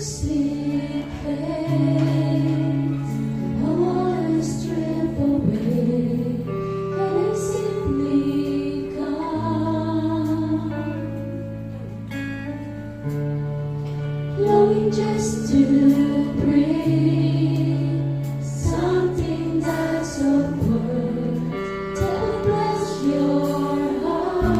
seek face, I wanna strip away, and I simply come, longing just to bring something that's of worth to bless your heart.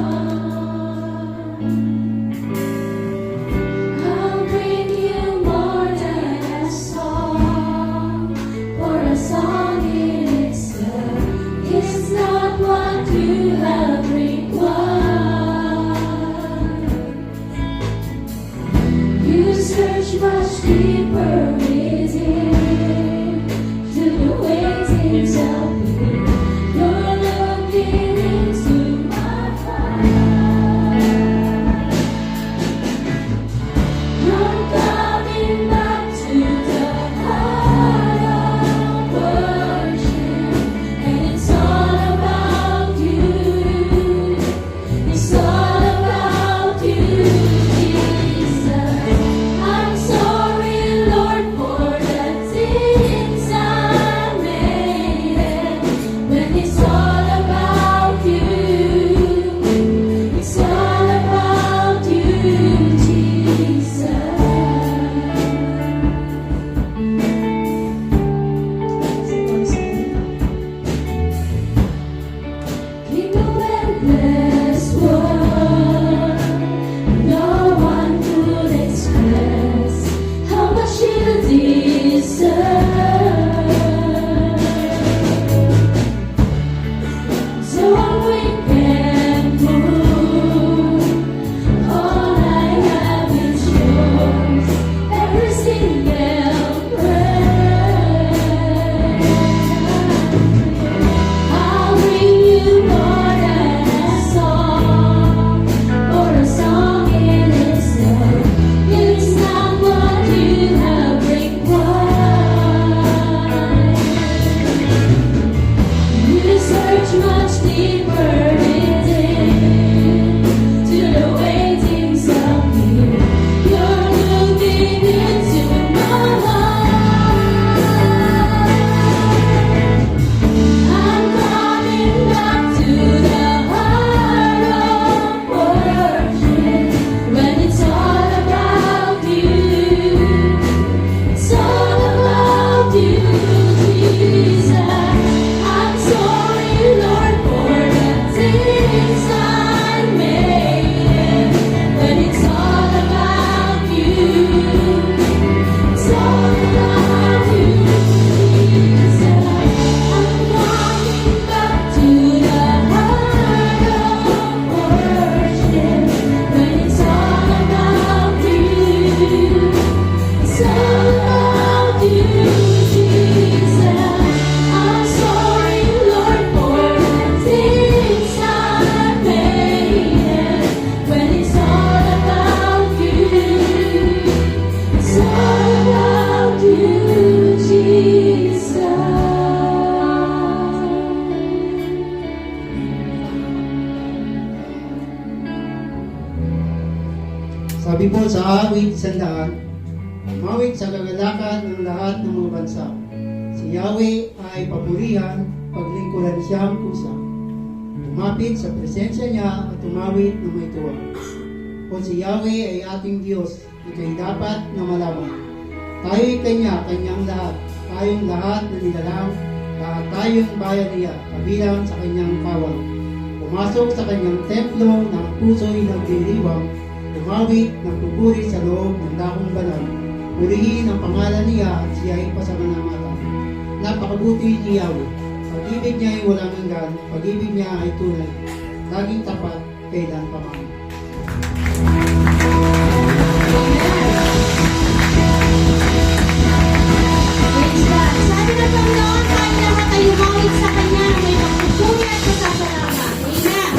I'll bring you more than a song, for a song in itself is not what you have required. You search much deeper within to the waitings of me. You're looking into my heart. You're coming back to the heart of worship, and it's all about you. It's all about you, Jesus. I'm sorry, Lord, for the things I made. When it's all about you, it's all about you, Jesus. King of endless world, no one could express how much you deserve. So I'm weak and moved. All I have is yours, every single breath. I'll bring you more than a song, or a song in itself. It's not what you have required. You search much deeper within to the waitings of me. You're looking into my heart. I'm coming back to the heart of worship, when it's all about you. It's all about you, Jesus. I'm sorry, Lord, for the things I made. When it's all about you, it's all about you, Jesus. I'm coming back to the heart of worship, when it's all about you. It's all about you, Jesus. I'm sorry, Lord, for the things I made. When it's all about you, it's all about you, Jesus. Sabi po sa awit 100, mawit sa kagalakan ng lahat ng mga bansa. Si Yahweh ay papurihan, paglingkuran siyang kusa. Lumapit sa presensya niya at tumawid ng may tuwa. Kung si Yahweh ay ating Diyos, ikay dapat na malaman. Tayo'y kanyang lahat, tayong lahat na nilalang, lahat tayong bayan niya, kabilang sa kanyang kawal. Pumasok sa kanyang templo na ang puso'y nagdiriwang, tumawid ng pupuri sa loob ng dakong banal. Purihin ang pangalan niya at siya ay pasamanamata. Napakabuti ni Yahweh. Pag-ibig niya ay walang hanggan, pag-ibig niya ay tunay. Laging tapat, kailan pa man. Praise God. Sabi ng Panginoon, tayo lahat ay umawit sa Kanya na may pagpupuri at pasasalamat. Amen.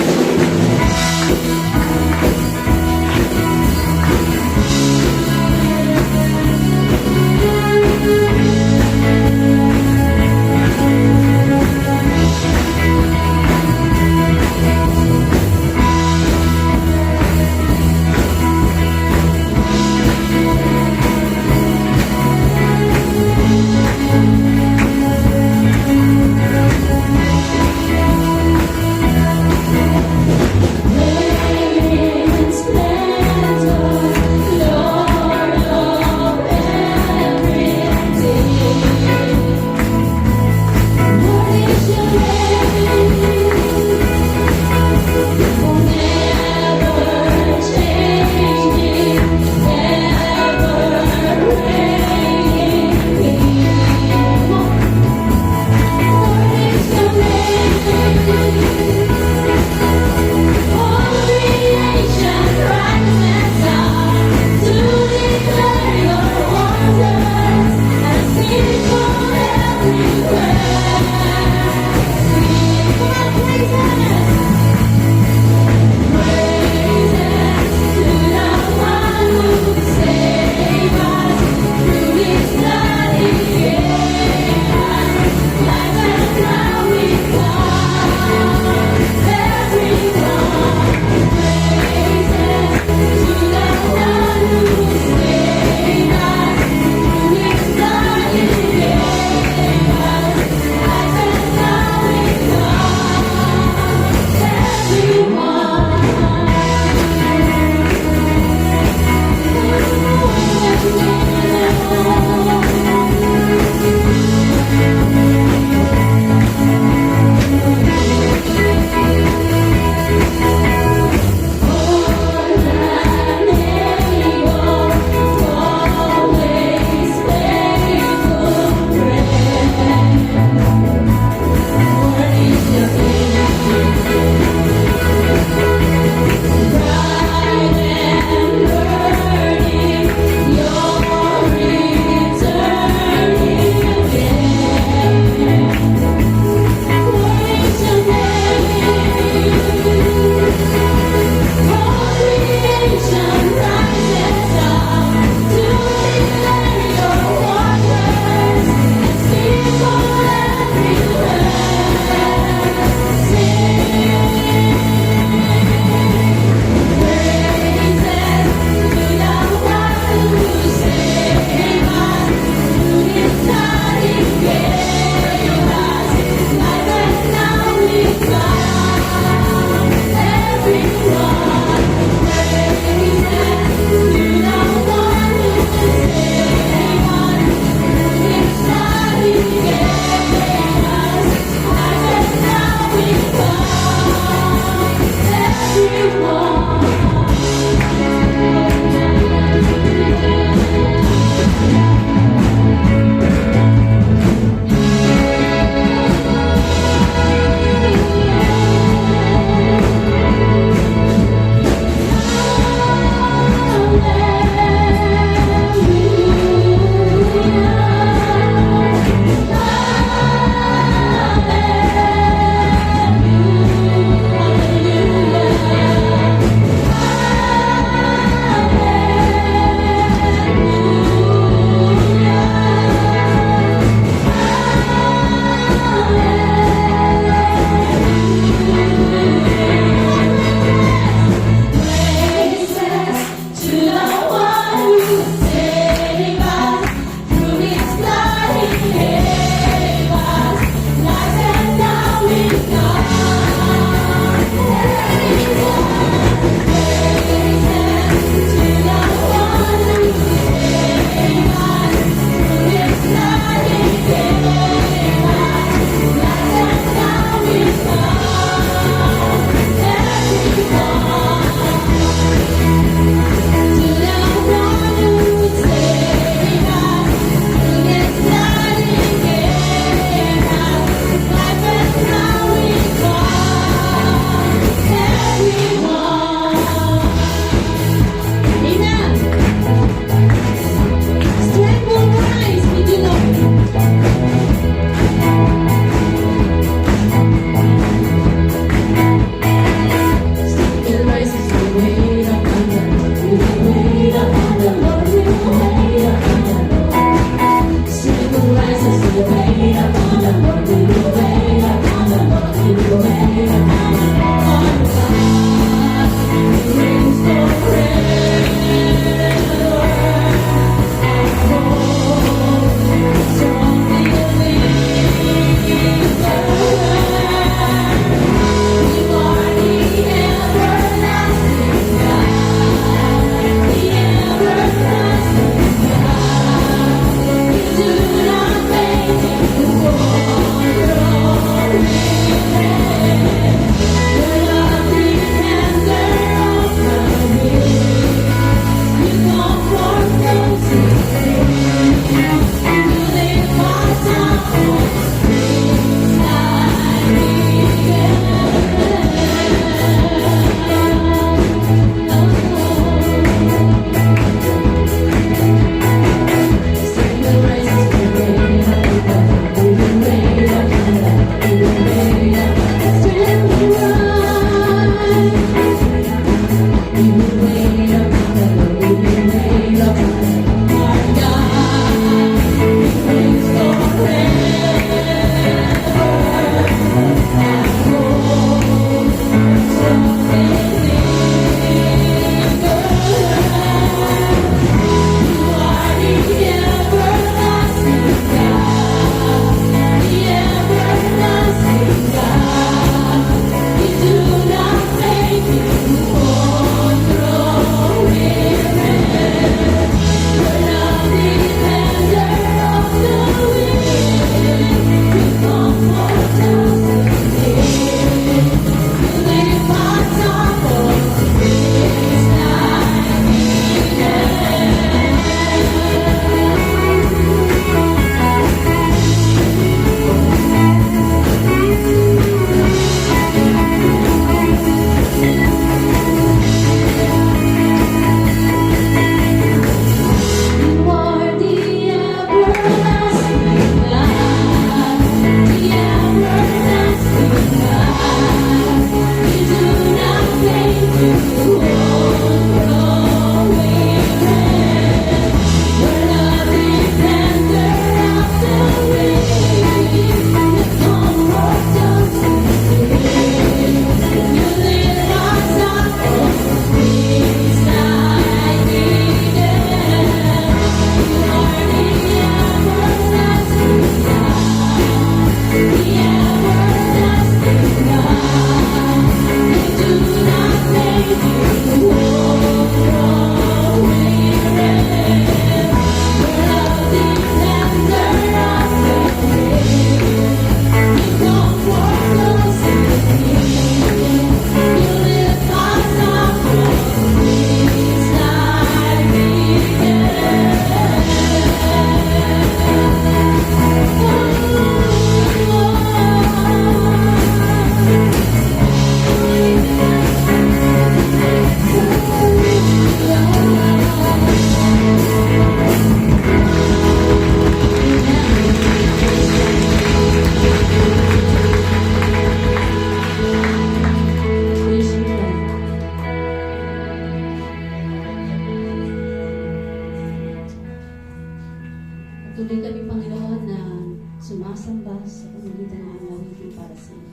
Tuloy kami, Panginoon, na sumasamba sa pamagitan ng aming awitin para sa iyo.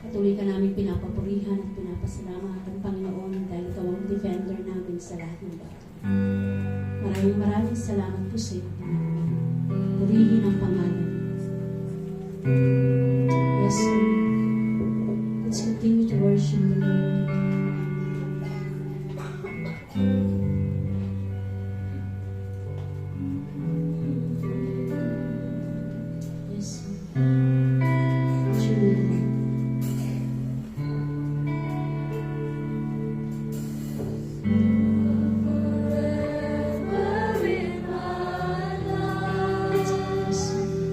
Patuloy ka namin pinapapurihan at pinapasalamatan, Panginoon, dahil ikaw ang defender namin sa lahat ng bagay. Maraming salamat po sa iyo, Panginoon. Purihin ang pangalan. Yes, Lord. Let's continue to worship the Lord. Yes, Lord. Truly. Yes, Lord.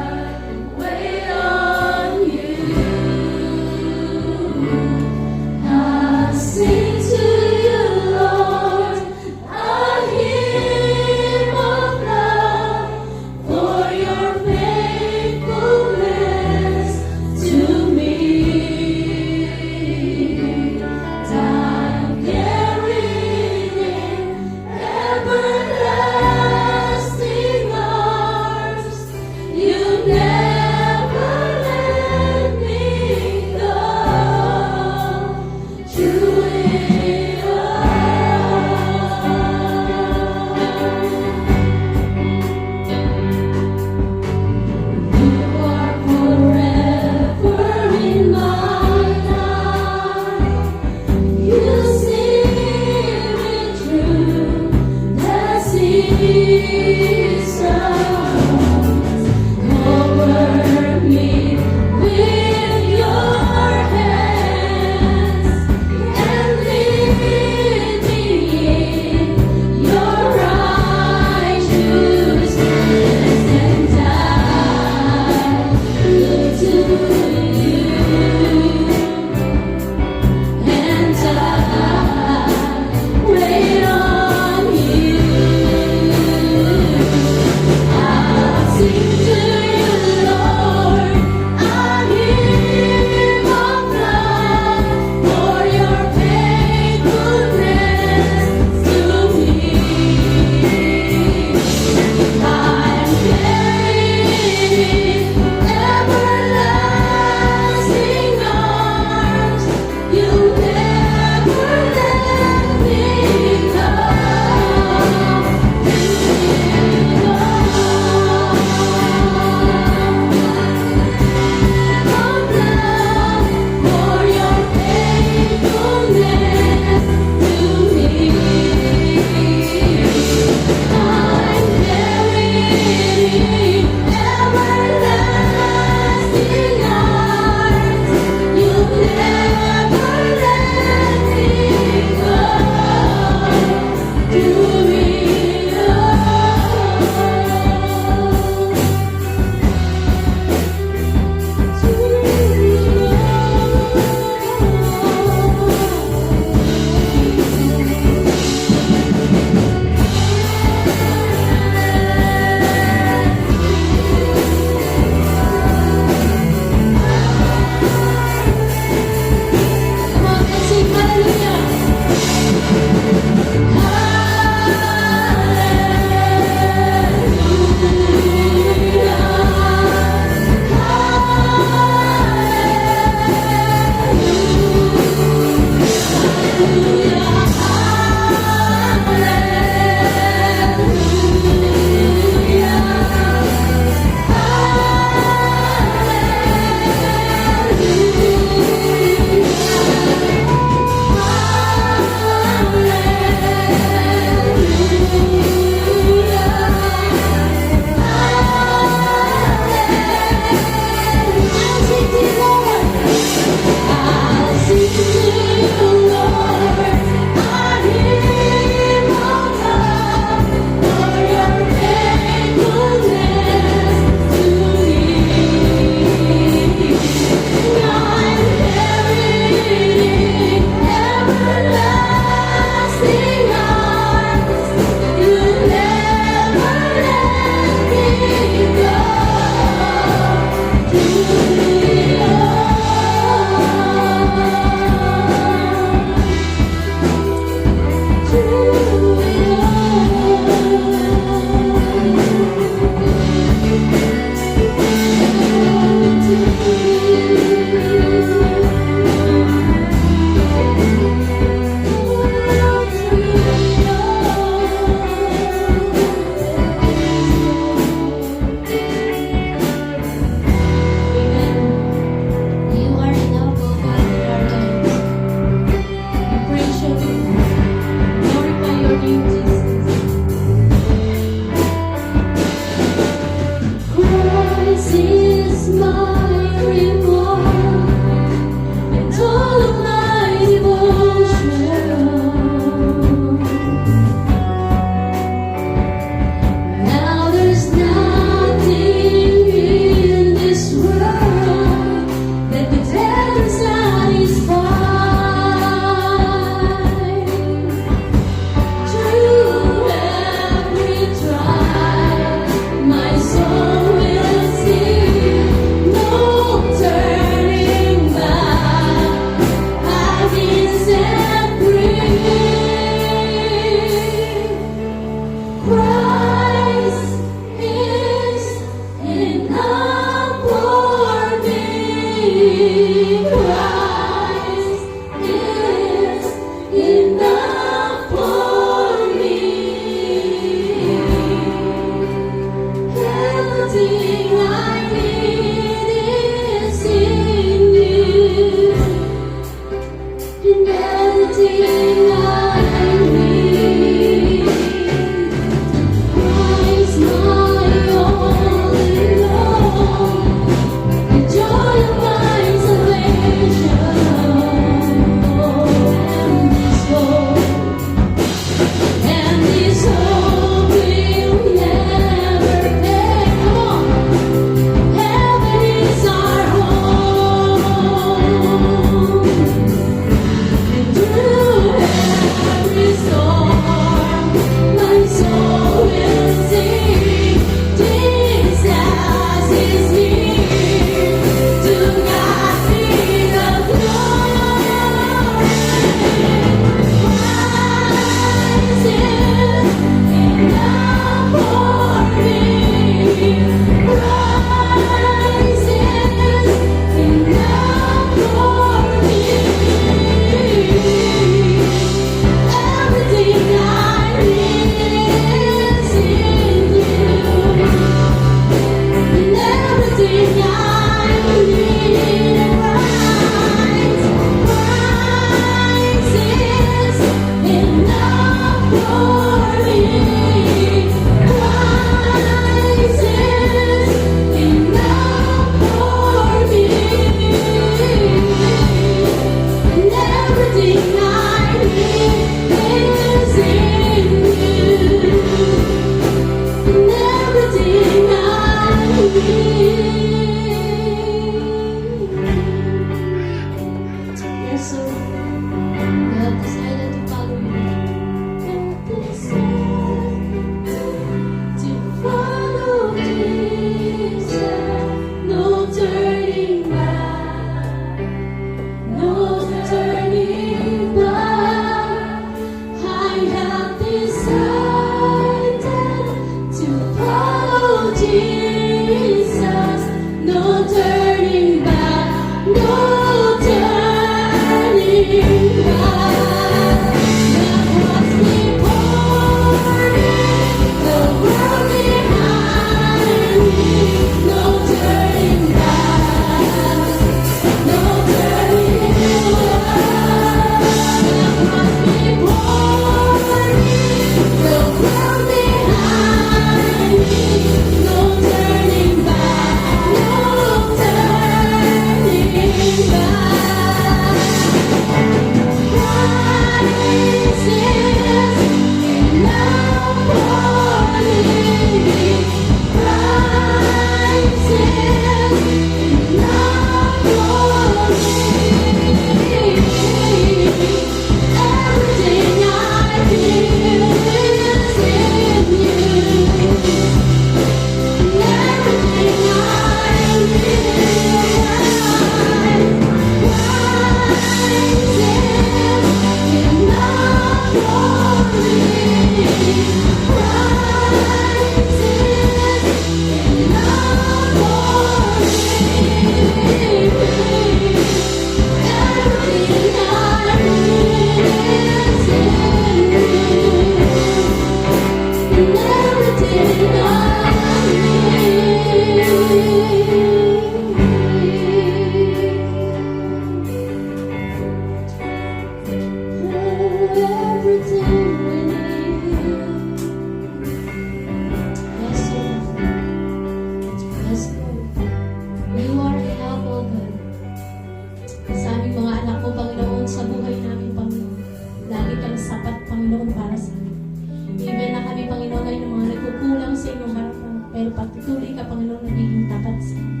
Even na kami, Panginoon, ay ng mga nagkukulang sa inyong harapan, pero patuloy ka, Panginoon, nagiging tapat sa inyo.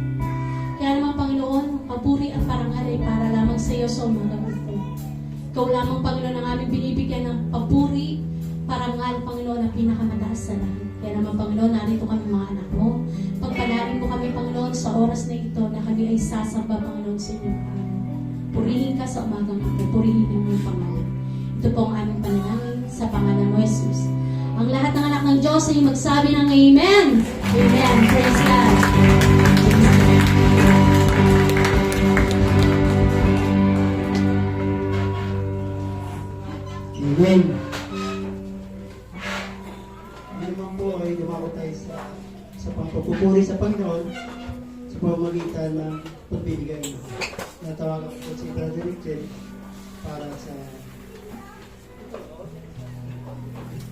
Kaya naman, Panginoon, papuri at parangal ay para lamang sa iyo sa umagang ito. Ikaw lamang, Panginoon, ang aming binibigyan ng papuri, parangal, Panginoon, ang pinakamataas sa lahat. Kaya naman, Panginoon, narito kami mga anak mo. Pagpalarin mo kami, Panginoon, sa oras na ito na kami ay sasamba, Panginoon, sa inyong pangalan. Purihin ka sa umagang ito. Purihin mo yung pangalan. Ito po ang aming panalangin sa pangalan mo, Jesus. Ang lahat ng anak ng Diyos ay magsabi ng Amen. Amen. Praise God. Amen. Naman po ay dumako tayo sa pagpupuri sa Panginoon sa pamamagitan ng pagbibigay. Natawagan ko si Brother Richard para sa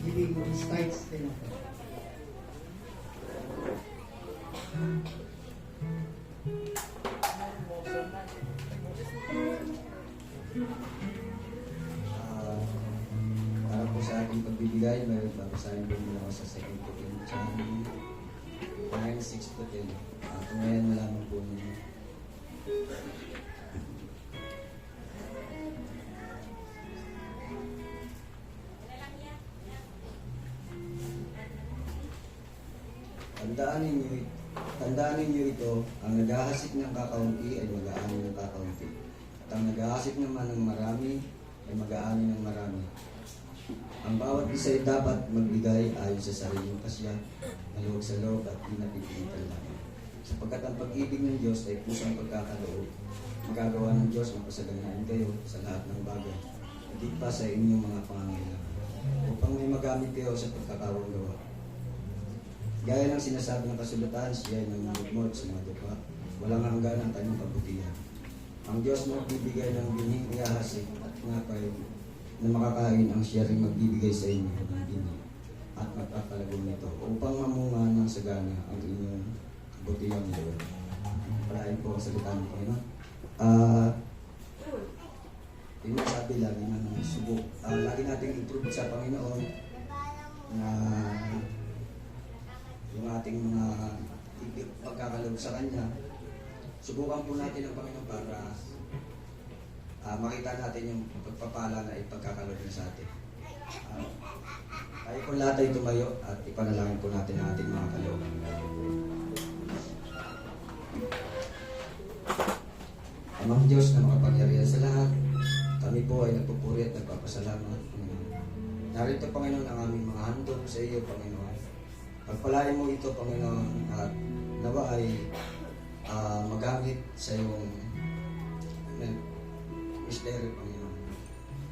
giving his tithes din ako. Para po sa ating pagbibigay, may babasahin po muna ako sa 2 Corinthians 9:6-10. Kung ngayon malaman po ninyo. Tandaan ninyo ito, ang naghahasik ng kakaunti ay mag-aani ng kakaunti. At ang naghahasik naman ng marami ay mag-aani ng marami. Ang bawat isa ay dapat magbigay ayon sa sariling kasya, maluwag sa loob at di napipilitan lamang. Sapagkat ang pag-ibig ng Diyos ay pusang pagkakaloob. Magagawa ng Diyos mapasaganaan kayo sa lahat ng bagay, hindi pa sa inyong mga pangangailangan, upang may magamit kayo sa pagkakawang gawa. Gaya ng sinasabi ng kasulatan, siya ay nangungutmod sa mga dupa, walang hanggan ang kanyang kabutihan. Ang Diyos magbibigay ng bining ihahasik at ngapay na makakain ang siya rin magbibigay sa inyo ng bining at magpapalagong nito upang mamunga ng sagana ang inyong kabutihang Lord. Parahin po ang salita ng Panginoon. Yung sabi lagi ng subok, lagi natin i-prove sa Panginoon na yung ating mga pagkakaloob sa Kanya. Subukan po natin ang Panginoon para makita natin yung pagpapala na ipagkakaloob niya sa atin. Tayo po lahat ay tumayo at ipanalangin po natin ang ating mga kaloob. Amang Diyos na makapangyarihan sa lahat, kami po ay nagpupuri at nagpapasalamat. Narito, Panginoon, ang aming mga handog sa iyo, Panginoon. Pagpalain mo ito, Panginoon, at nawa ay magamit sa iyong misteryo, Panginoon.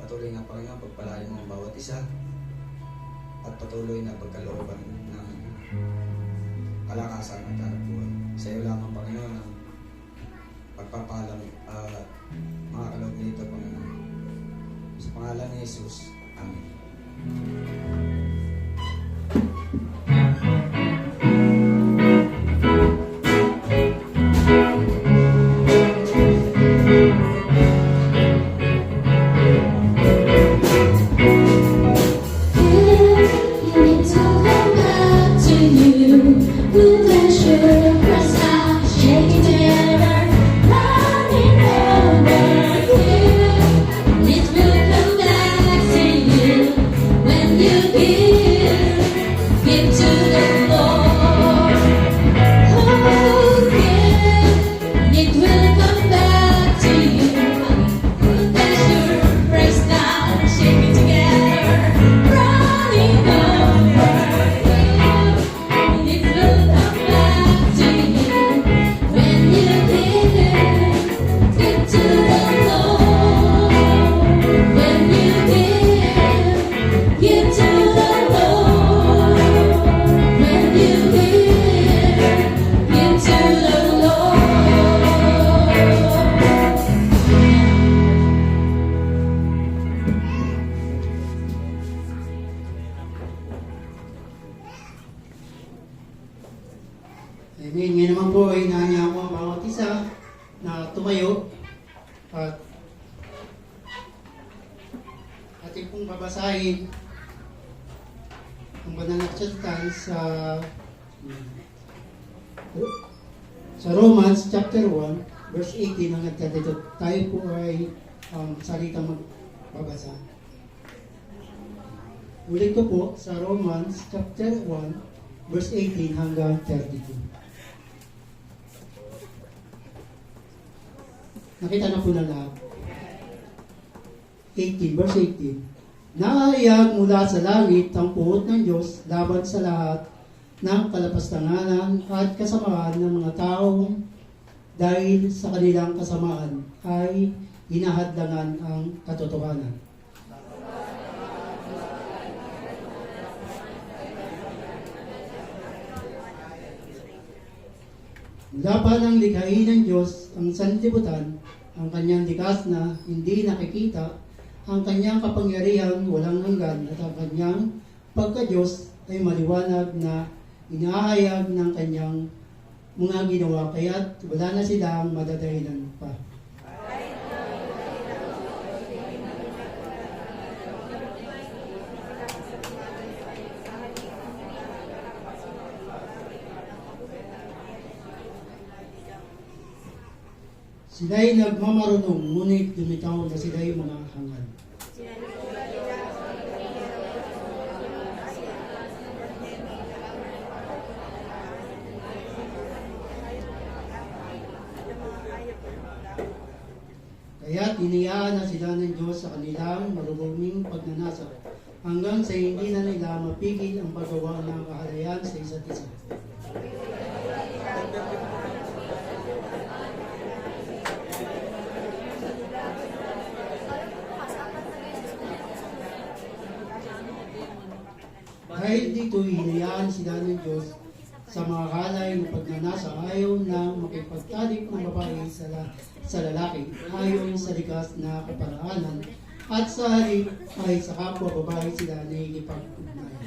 Patuloy nga, Panginoon, pagpalain mo ang bawat isa at patuloy na pagkalooban ng kalakasan at harap buhay. Sa iyo lamang, Panginoon, ang pagpapalang mga kaloob nito, Panginoon. Sa pangalan ni Jesus, Amen. Amen. Ngayon naman po ay nanya ako ang bawat isa na tumayo at ating pong babasahin banal na salita sa Romans chapter 1 verse 18 ang nagtatito. Tayo po ay salitang magbabasa. Ulit ko po sa Romans chapter 1 verse 18 hanggang 32. Nakita na po na lahat. 18, verse 18. Naayag mula sa langit ang puot ng Diyos laban sa lahat ng kalapastanganan at kasamaan ng mga taong dahil sa kanilang kasamaan ay hinahadlangan ang katotohanan. Mula pa ng likhain ng Diyos ang sanlibutan, ang kanyang likas na hindi nakikita, ang kanyang kapangyarihan walang hanggan at ang kanyang pagka-Diyos ay maliwanag na inahayag ng kanyang mga ginawa, kaya't wala na silang madadahilan pa. Sila'y nagmamarunong, ngunit lumitaw na sila'y mga hangal. Kaya tiniyaan na sila ng Diyos sa kanilang maruruming pagnanasa hanggang sa hindi na nila mapigil ang paggawa ng kahalayan sa isa't isa. Dahil dito, hinayaan sila ng Diyos sa mga kalay na pagnanasa ayaw na makipagtalik ng babae sa lalaki ayon sa likas na kaparaanan at sa halip ay sa kapwa babae sila nakikipag-ugnayan.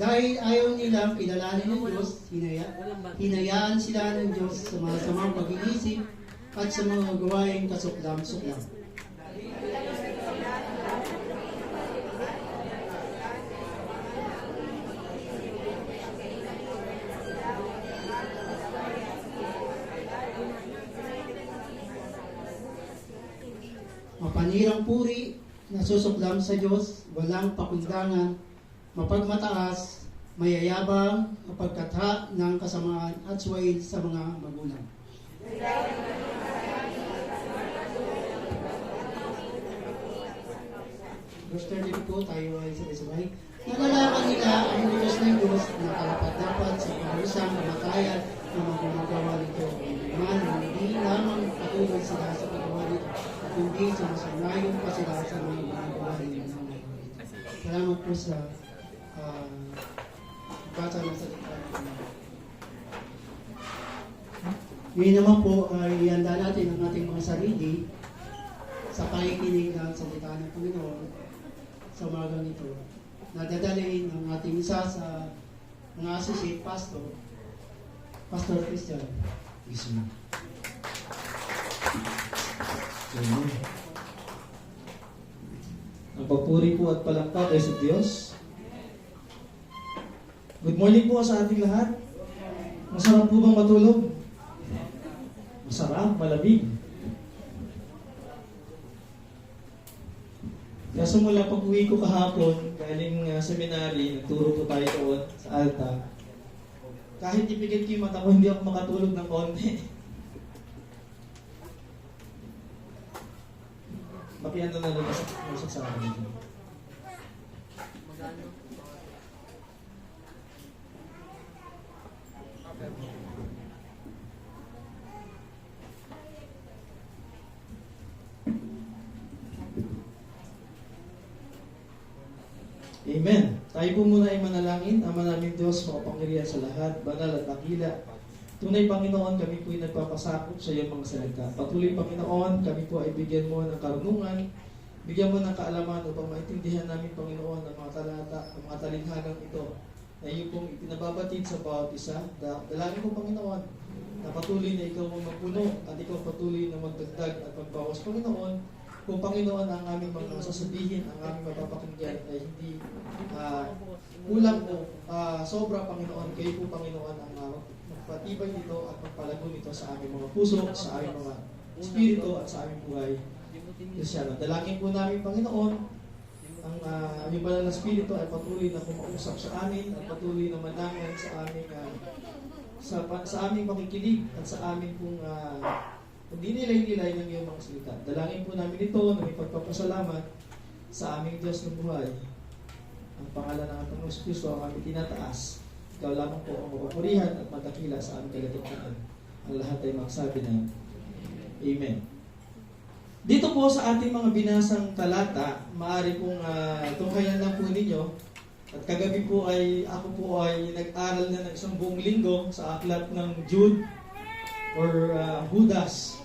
Dahil ayaw nilang kilalanin ng Diyos, hinayaan sila ng Diyos sa mga samang pag-iisip at sa mga gawaing kasuklam-suklam. Mapanirang puri, nasusuklam sa Diyos, walang pakundangan, mapagmataas, mayayabang, mapagkatha ng kasamaan at suwail sa mga magulang. Verse 30 po, tayo ay sabay-sabay. Nalalaman nila ang Diyos ng Diyos na karapat-dapat sa parusang kamatayan na magumagawa nito. Man, hindi lamang patuloy sila sa paggawa nito, kundi sumasanayon pa sila sa mga ginagawa nito. Salamat po sa basa ng salita. Ngayon naman po ay ihanda natin ang ating mga sarili sa pakikinig ng salita ng Panginoon sa umagang ito. Nadadalhin ang ating isa sa mga associate pastor, Pastor Christian. Yes, ma'am. Amen. Ang papuri po at palakpak ay sa Diyos. Good morning po sa ating lahat. Masarap po bang matulog? Masarap, malamig. Kaso mula pag uwi ko kahapon, galing seminary, nagturo po tayo doon sa Alta. Kahit ipikit ko yung mata ko, hindi ako makatulog ng konti. Makiano na lang sa akin. Amen. Tayo po muna ay manalangin. Ama namin Diyos, makapangyarihan sa lahat, banal at dakila. Tunay Panginoon, kami po ay nagpapasakop sa iyong mga salita. Patuloy Panginoon, kami po ay bigyan mo ng karunungan Bigyan mo ng kaalaman upang maintindihan namin, Panginoon, ang mga talata, ang mga talinhagang ito na iyo pong ipinababatid sa bawat isa. Dalangin ko, Panginoon, na patuloy na ikaw ang magpuno at ikaw patuloy na magdagdag at magbawas, Panginoon. Kung Panginoon ang aming mga sasabihin, ang aming mapapakinggan ay hindi kulang o sobra, Panginoon. Kayo po, Panginoon, ang magpatibay nito at magpalago nito sa aming mga puso, sa aming mga espiritu at sa aming buhay. Kristyano. Dalangin po namin, Panginoon, ang aming banal na espiritu ay patuloy na kumausap sa amin at patuloy na manangan sa aming sa aming makikinig at sa aming pong pagdinilay-nilay ng iyong mga salita. Dalangin po namin ito na may pagpapasalamat sa aming Diyos ng buhay. Ang pangalan ng Panginoong Kristo ang aming tinataas. Ikaw lamang po ang mapapurihan at madakila sa aming kalagitnaan. Ang lahat ay magsabi ng Amen. Dito po sa ating mga binasang talata, maaari pong tunghayan lang po ninyo. At kagabi po ako po ay nag-aral na ng isang buong linggo sa aklat ng Jude or Judas.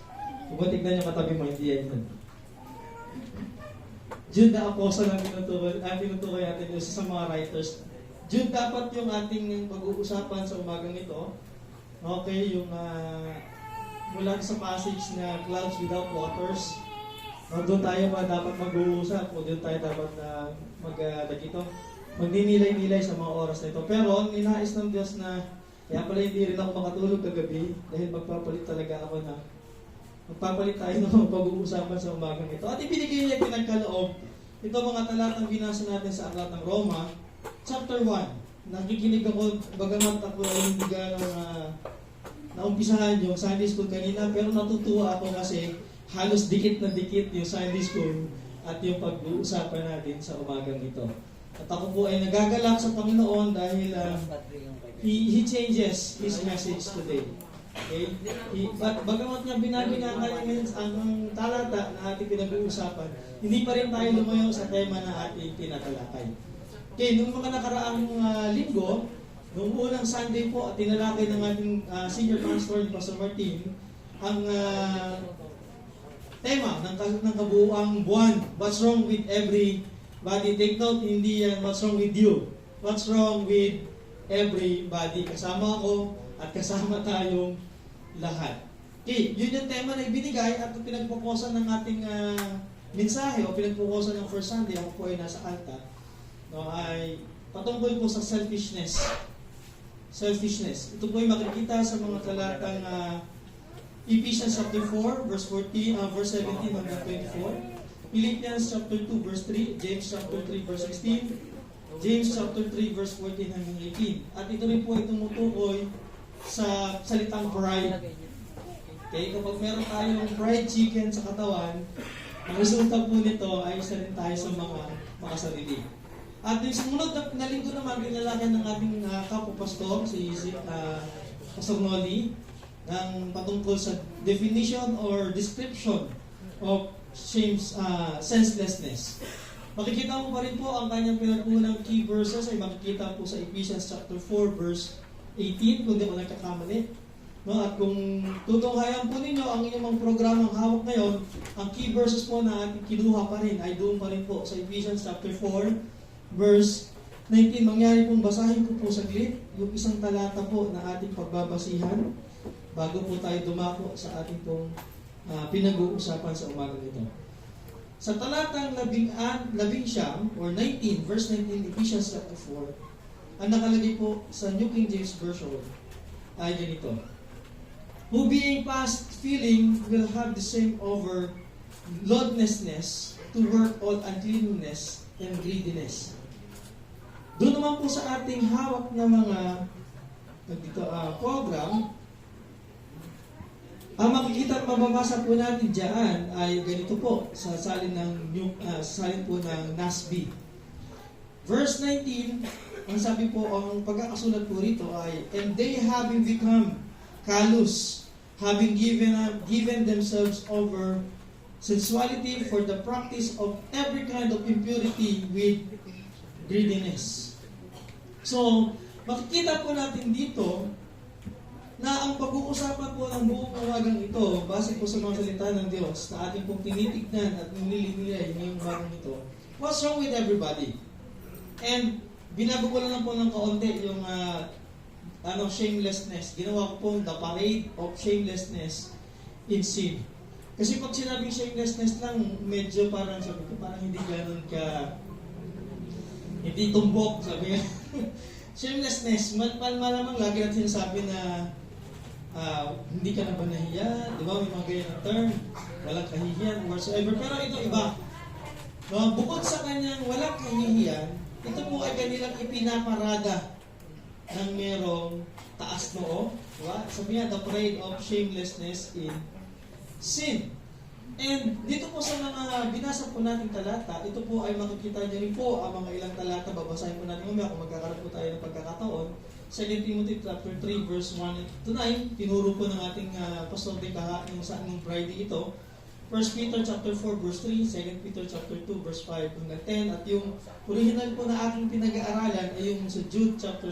Kung tignan nyo katabi mo, hindi yan yun. Jude na apostle ang tinutukoy natin yung sa mga writers. Jude dapat yung ating pag-uusapan sa umagang ito. Okay, yung mula sa passage na clouds without waters. Doon tayo dapat mag-uusap o doon tayo dapat magninilay-nilay sa mga oras na ito. Pero ninais ng Diyos na kaya pala hindi rin ako makatulog kagabi dahil magpapalit tayo ng pag-uusapan sa umagang ito. At ibinigay niya pinagkaloob ito mga talatang binasa natin sa aklat ng Roma, chapter 1. Nakikinig ako, bagamat ako ay hindi naumpisahan yung Sunday school kanina, pero natutuwa ako kasi halos dikit na dikit yung Sunday school at yung pag-uusapan natin sa umagang ito. At ako po ay nagagalak sa Panginoon dahil He changes His message today. Okay? Bagamat nga binabi na ang talata na ating pinag-uusapan, hindi pa rin tayo lumayo sa tema na ating tinatalakay. Okay, nung mga nakaraang linggo, nung unang Sunday po at tinalakay ng ating senior pastor, Pastor Martin, ang tema ng kabuuang buwan, what's wrong with everybody? Take note, hindi yan what's wrong with you. What's wrong with everybody? Kasama ako at kasama tayong lahat. Okay, yun yung tema na ibinigay at pinagpukusan ng ating mensahe o pinagpukusan ng First Sunday, ako po ay nasa alta, no, ay patungkol po sa selfishness. Selfishness. Ito po ay makikita sa mga talatang Ephesians chapter 4, verse 17 hanggang 24. Philippians chapter 2, verse 3. James chapter 3, verse 16. James chapter 3, verse 14 hanggang 18. At ito rin po ay tumutukoy sa salitang pride. Okay, kapag meron tayong fried chicken sa katawan, ang resulta po nito ay isa rin tayo sa mga makasarili. At yung sumunod na linggo naman, pinalakyan ng ating kapapastor, si Pastor Noli, ng patungkol sa definition or description of senselessness. Makikita mo pa rin po ang kanyang pinagpunang key verses ay makikita po sa Ephesians chapter 4 verse 18 kung di ko nagkakamali. No, at kung tutunghayan po ninyo ang inyong programang hawak ngayon, ang key verses po na ating kinuha pa rin ay doon pa rin po sa Ephesians chapter 4 verse 19. Mangyari pong basahin ko po saglit yung isang talata po na ating pagbabasihan bago po tayo dumako sa ating pong pinag-uusapan sa umagang ito. Sa talatang 19 or 19, verse 19, Ephesians chapter 4, ang nakalagay po sa New King James Version ay ganito: who being past feeling will have the same over lawlessness to work all uncleanness and greediness. Doon naman po sa ating hawak na mga program, ang makikita at mababasa po natin dyan ay ganito po sa salin po ng NASB. Verse 19, ang sabi po, ang pagkakasulat po rito ay, and they having become callous, having given themselves over sensuality for the practice of every kind of impurity with greediness. So, makikita po natin dito na ang pag-uusapan po ng buong umagang ito, base po sa mga salita ng Diyos na ating pong tinitignan at nililingilay ngayong umagang ito, what's wrong with everybody? And binago ko lang po ng kaunti yung shamelessness. Ginawa ko po the parade of shamelessness in sin. Kasi pag sinabing shamelessness lang, medyo parang sabi ko, parang hindi ganun ka, hindi tumbok, sabi nga. Shamelessness, malamang lagi natin sinasabi na hindi ka na ba nahiya? Di ba? May mga ganyan na term. Walang kahihiyan whatsoever. Pero ito iba. No, bukod sa kanyang walang kahihiyan, ito po ay kanilang ipinaparada ng merong taas noo. Diba? Sabi nga, the parade of shamelessness in sin. And dito po sa mga binasa po nating talata, ito po ay makikita niyo rin po ang mga ilang talata. Babasahin po natin mamaya kung magkakaroon po tayo ng pagkakataon. 2 Timothy chapter 3 verse 1 to 9, tinuro po ng ating pastor din yung sa anong Friday ito. 1 Peter chapter 4 verse 3, 2 Peter chapter 2 verse 5 hanggang 10, at yung original po na aking pinag-aaralan ay yung sa Jude chapter 1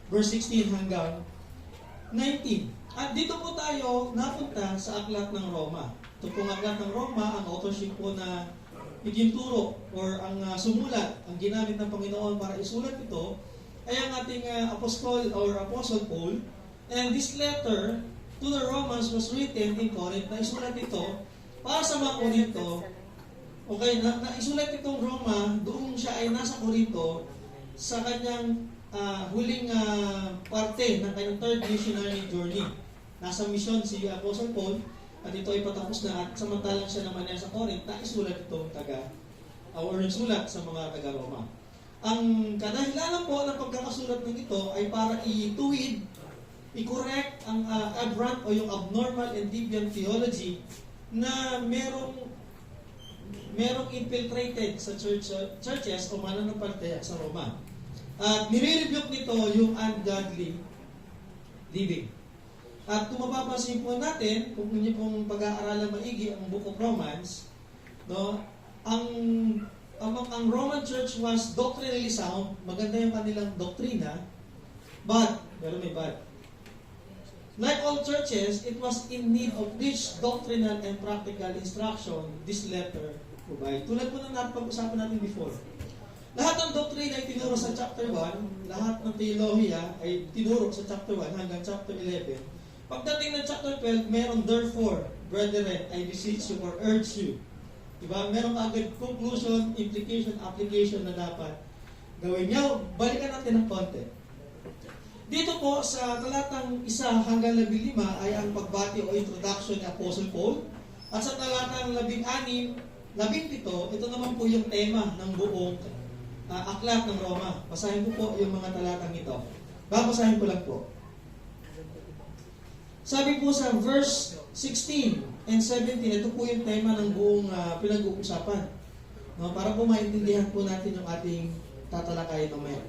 verse 16 hanggang 19. At dito po tayo napunta sa Aklat ng Roma. Ito pong Aklat ng Roma, ang authorship po na iginturo or ang sumulat, ang ginamit ng Panginoon para isulat ito ay ang ating Apostle Paul. And this letter to the Romans was written in Corinth, na isulat ito para sa mga Korinto. Okay, na isulat itong Roma, doon siya ay nasa Korinto sa kanyang huling parte ng kanyang third missionary journey. Nasa mission si Apostle Paul at ito ay patapos na, at samantalang siya naman ay sa Corinth na isulat itong sulat sa mga taga-Roma. Ang kadahilanan po ng pagkakasulat ng ito ay para ituwid, i-correct ang aberrant o yung abnormal and deviant theology na merong infiltrated sa churches o mananampalataya sa Roma. At nire-rebuke nito yung ungodly living. At kung mapapansin po natin, kung ninyo pong pag-aaralan maigi ang Book of Romans, no, ang Roman Church was doctrinally sound, maganda yung kanilang doktrina, but, pero may but. Like all churches, it was in need of rich doctrinal and practical instruction this letter provide. Tulad po ng pag-usapan natin before. Lahat ng doctrine ay tinuro sa chapter 1, lahat ng theologia ay tinuro sa chapter 1 hanggang chapter 11. Pagdating ng chapter 12, meron therefore, brethren, I beseech you or urge you. Diba? Meron agad conclusion, implication, application na dapat gawin niyo. Balikan natin ng konti. Dito po sa talatang 1 hanggang 15 ay ang pagbati o introduction ni Apostle Paul. At sa talatang 16, 17, ito naman po yung tema ng buong aklat ng Roma. Basahin ko po yung mga talatang ito. Babasahin ko lang po. Sabi po sa verse 16 and 17, ito po yung tema ng buong pinag-uusapan. No, para po maintindihan po natin yung ating tatalakayin mamaya.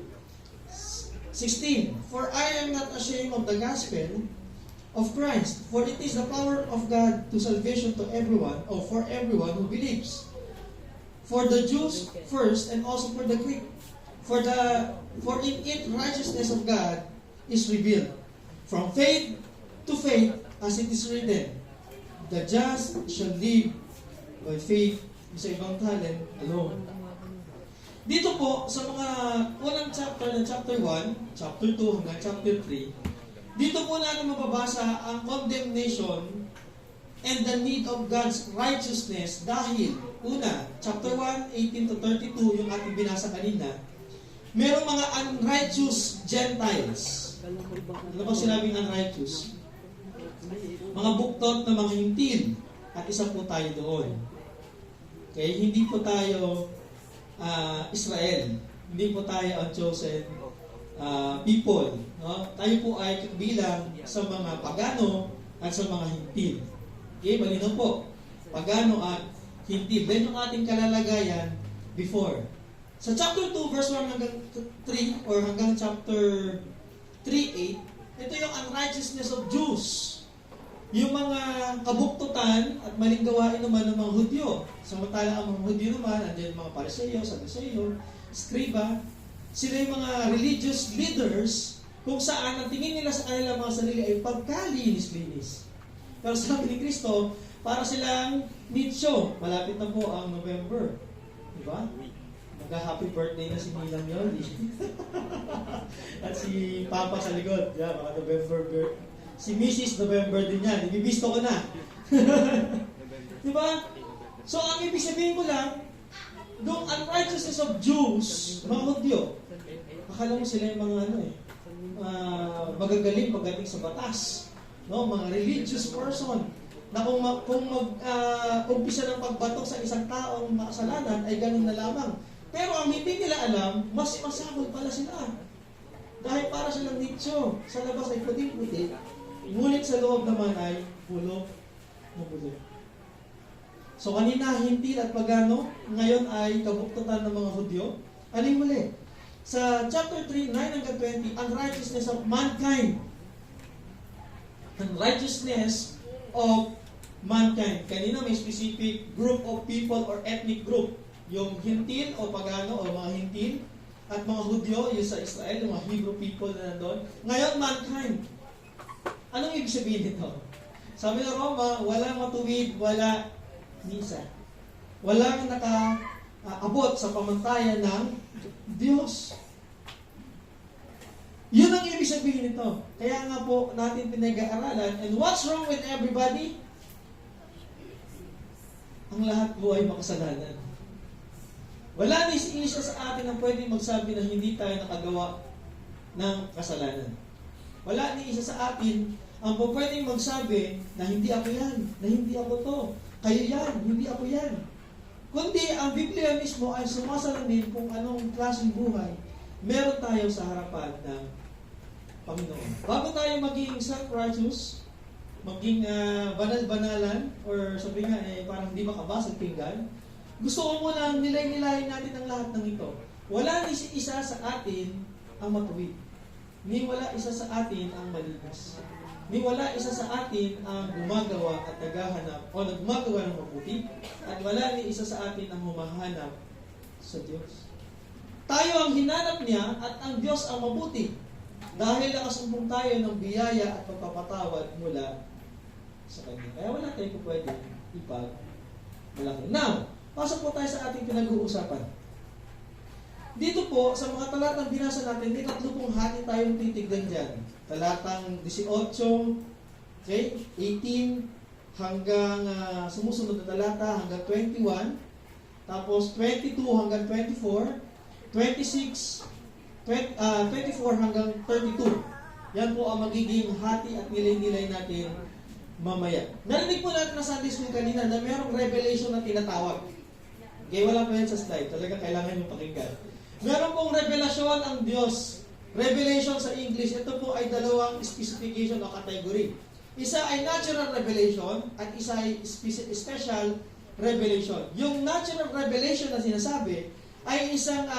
16, for I am not ashamed of the gospel of Christ, for it is the power of God to salvation to everyone, or for everyone who believes. For the Jews first, and also for the Greek. For in it righteousness of God is revealed, from faith to faith, as it is written, the just shall live by faith. Sa ibang talent alone. Dito po, sa mga unang chapter na chapter 1, chapter 2 hanggang chapter 3, dito po natin mababasa ang condemnation and the need of God's righteousness dahil, una, chapter 1, 18 to 32, yung ating binasa kanina, merong mga unrighteous Gentiles. Ano ba sinabing unrighteous? Mga buktot na mga hintil. At isa po tayo doon. Okay, hindi po tayo Israel. Hindi po tayo ang chosen people. No? Tayo po ay bilang sa mga pagano at sa mga hintil. Okay, malinaw po. Pagano at hintil. Then yung ating kalalagayan before. Sa chapter 2, verse 1 hanggang 3, or hanggang chapter 3:8, ito yung unrighteousness of Jews. Yung mga kabuktutan at maling gawain naman ng mga Hudyo. Samantala ang mga Hudyo naman, andyan yung mga Pariseo, Sadduceo, Scriba. Sila yung mga religious leaders kung saan ang tingin nila sa kanilang mga sarili ay pagkalinis-linis. Pero sabi ni Kristo, para silang nicho. Malapit na po ang November. Diba? Magka-happy birthday na si Milang yun. At si Papa sa likod. Yeah, mga November. Si Mrs. November din yan. Ibibisto ko na. Diba? So, ang ibig sabihin ko lang, yung unrighteousness of Jews, mga Hudyo, akala mo sila yung mga magagaling pagdating sa batas. No? Mga religious person na kung mag-umpisa ng pagbatok sa isang taong makasalanan ay ganun na lamang. Pero ang hindi nila alam, mas masahol pala sila. Dahil para silang nicho, sa labas ay puting-puti, ngunit sa loob naman ay pulo. So kanina, hintil at pagano, ngayon ay kabuktutan ng mga Hudyo. Aling muli, sa chapter 3, 9 hanggang 20, unrighteousness of mankind. Unrighteousness of mankind. Kanina may specific group of people or ethnic group. Yung hintil o pagano o mga hintil at mga Hudyo, yung sa Israel, yung mga Hebrew people na nandun. Ngayon, mankind. Anong ibig sabihin nito? Sabi ng Roma, walang matuwid, wala misa. Walang nakaabot sa pamantayan ng Diyos. Yun ang ibig sabihin nito. Kaya nga po natin pinag-aaralan. And what's wrong with everybody? Ang lahat po ay makasalanan. Wala ni isa sa atin ang pwedeng magsabi na hindi tayo nakagawa ng kasalanan. Wala ni isa sa atin ang pwedeng magsabi na hindi ako yan, na hindi ako to. Kayo yan, hindi ako yan. Kundi ang Biblia mismo ay sumasalamin kung anong klaseng buhay meron tayo sa harapan ng Panginoon. Bago tayo maging self-righteous, maging banal-banalan, or sabi nga, parang hindi makabasag pinggan, gusto ko muna nilay-nilayin natin ang lahat ng ito. Wala ni isa sa atin ang matuwid. Ni wala isa sa atin ang malinis. Ni wala isa sa atin ang gumagawa at naghahanap o nagmagawa ng mabuti. At wala ni isa sa atin ang humahanap sa Diyos. Tayo ang hinanap niya at ang Diyos ang mabuti. Dahil nakasumpong tayo ng biyaya at pagpapatawad mula sa Kanya. Kaya wala tayong pwede ipag-malaki. Now, pasok po tayo sa ating pinag-uusapan. Dito po, sa mga talatang binasa natin, may 3 pong hati tayong titignan dyan. Talatang 18, okay, 18, hanggang sumusunod na talata, hanggang 21, tapos 22 hanggang 24, 26, 24 hanggang 32. Yan po ang magiging hati at nilay-nilay natin mamaya. Narinig po natin na Sunday School kanina na mayroong revelation na tinatawag. Okay, wala pa yan sa slide. Talaga kailangan yung pakinggan. Meron pong revelasyon ang Diyos. Revelation sa English, ito po ay 2 specification o category. Isa ay natural revelation at isa ay special revelation. Yung natural revelation na sinasabi ay isang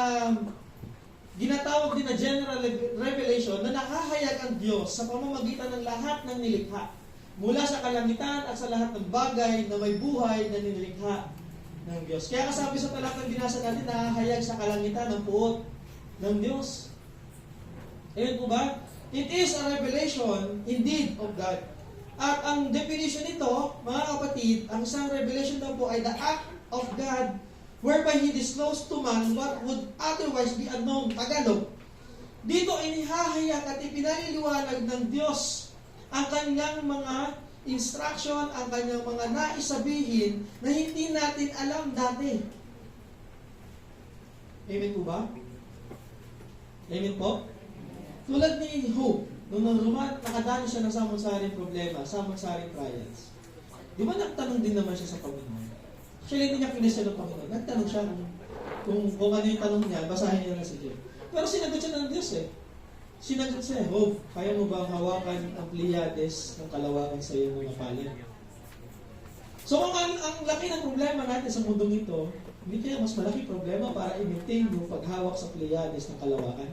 ginatawag din na general revelation na nakahayag ang Diyos sa pamamagitan ng lahat ng nilikha. Mula sa kalangitan at sa lahat ng bagay na may buhay na nilikha ng Diyos. Kaya kasabi sa talatang binasa natin, nakahayag sa kalangitan ng puot ng Diyos. Ayan po ba? It is a revelation indeed of God. At ang definition nito, mga kapatid, ang isang revelation daw po ay the act of God whereby He disclosed to man what would otherwise be unknown. Tagalog. Dito inihahayag at ipinaliliwanag ng Diyos ang kanyang mga instruction, ang kanyang mga naisabihin na hindi natin alam dati. Amen po ba? Amen po? Tulad ni Job, nung nakadaan siya ng samang-saring problema, samang-saring trials. Di ba nagtanong din naman siya sa Panginoon? Actually, hindi niya kinisya ng Panginoon. Nagtanong siya kung ano yung tanong niya, basahin niya na sa Diyos. Pero sinagot siya ng Diyos eh. Sinagot siya, Job, kaya mo bang hawakan ang Pleiades ng kalawakan sa iyong mga palad? So kung ang laki ng problema natin sa mundong ito, hindi kaya mas malaki problema para i-maintain yung paghawak sa Pleiades ng kalawakan?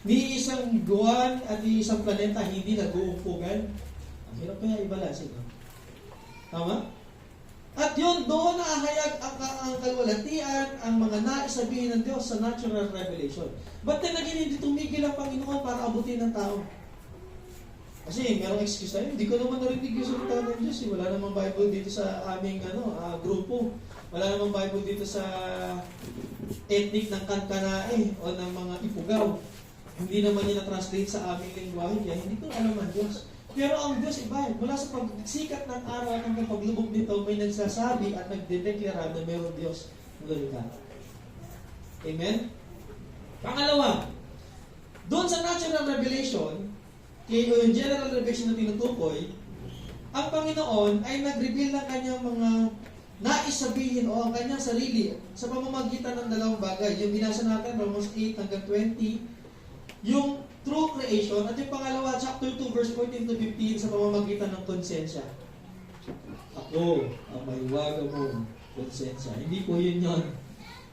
Ni isang buwan at ni isang planeta hindi nag-uumpugan. Ang hirap kaya i-balance ito. Tama? At yun, doon naahayag ang kalwalatian, ang mga nais sabihin ng Diyos sa natural revelation. Ba't na naging hindi tumigil ang Panginoon para abutin ng tao? Kasi merong excuse tayo, hindi ko naman narinig yung salita ng Diyos. Wala namang Bible dito sa aming grupo. Wala namang Bible dito sa ethnic ng Kankanae o ng mga Ipugaw. Hindi naman yun na-translate sa aming lingwahe, kaya hindi ko alam ang Diyos. Pero ang Diyos iba, mula sa pagsikat ng araw at hanggang paglubog nito, may nagsasabi at nagdedeklara na mayroong Diyos na lumikha. Amen? Pangalawa, doon sa natural revelation, yung general revelation na tinutukoy, ang Panginoon ay nag-reveal ng kanyang mga nais sabihin o ang kanyang sarili sa pamamagitan ng dalawang bagay. Yung binasa natin, Romans 8 hanggang 20, yung true creation, at yung pangalawa, chapter 2, verse 14 to 15, sa pamamagitan ng konsensya. Ako ang may waga mong konsensya. Hindi po yun yun.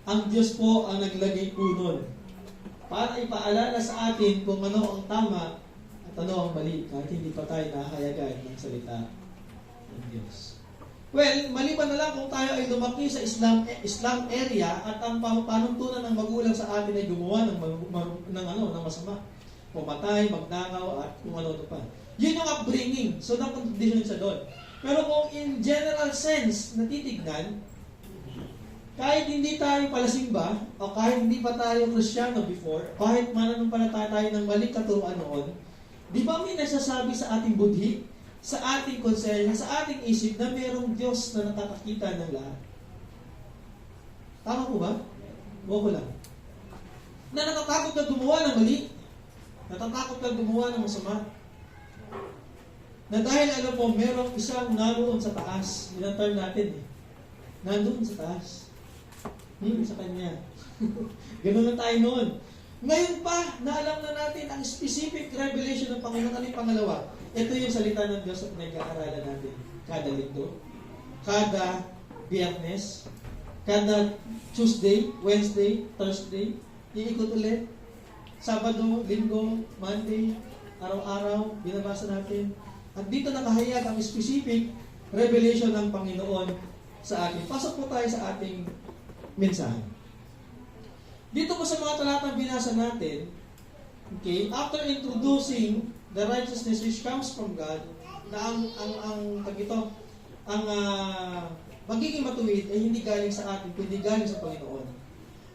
Ang Diyos po ang naglagay po nun para ipaalala sa atin kung ano ang tama at ano ang mali, kahit hindi pa tayo nahayagan ng salita ng Diyos. Well, maliban na lang kung tayo ay lumaki sa Islam area at ang panuntunan ng magulang sa atin ay gumawa ng masama. Pumatay, magnakaw, at kung ano pa. Yun yung upbringing. So, na-condition siya doon. Pero kung in general sense, natitignan, kahit hindi tayo palasimba, o kahit hindi pa tayo Kristiyano before, kahit mananampalataya tayo ng mali katuruan noon, di ba may nagsasabi sa ating budhi, sa ating konsensya, sa ating isip na mayroong Diyos na nakakakita ng lahat? Tama po ba? O ko lang. Na natatakot ka gumawa ng mali, natatakot ka gumawa ng masama, na dahil alam mo, merong isang naroon sa taas, yun ang term natin eh, nandun sa taas, sa Kanya. Ganun lang tayo noon. Ngayon pa, naalam na natin ang specific revelation ng Panginoon. Ano yung pangalawa? Ito yung salita ng Diyos na pinag-aaralan natin. Kada linggo, kada Biyernes, kada Tuesday, Wednesday, Thursday, iikot ulit. Sabado, Linggo, Monday, araw-araw, binabasa natin. At dito nakahayag ang specific revelation ng Panginoon sa atin. Pasok po tayo sa ating mensahe. Dito po sa mga talatang binasa natin, okay, after introducing the righteousness which comes from God, na ang magiging matuwid ay hindi galing sa atin, kundi galing sa Panginoon.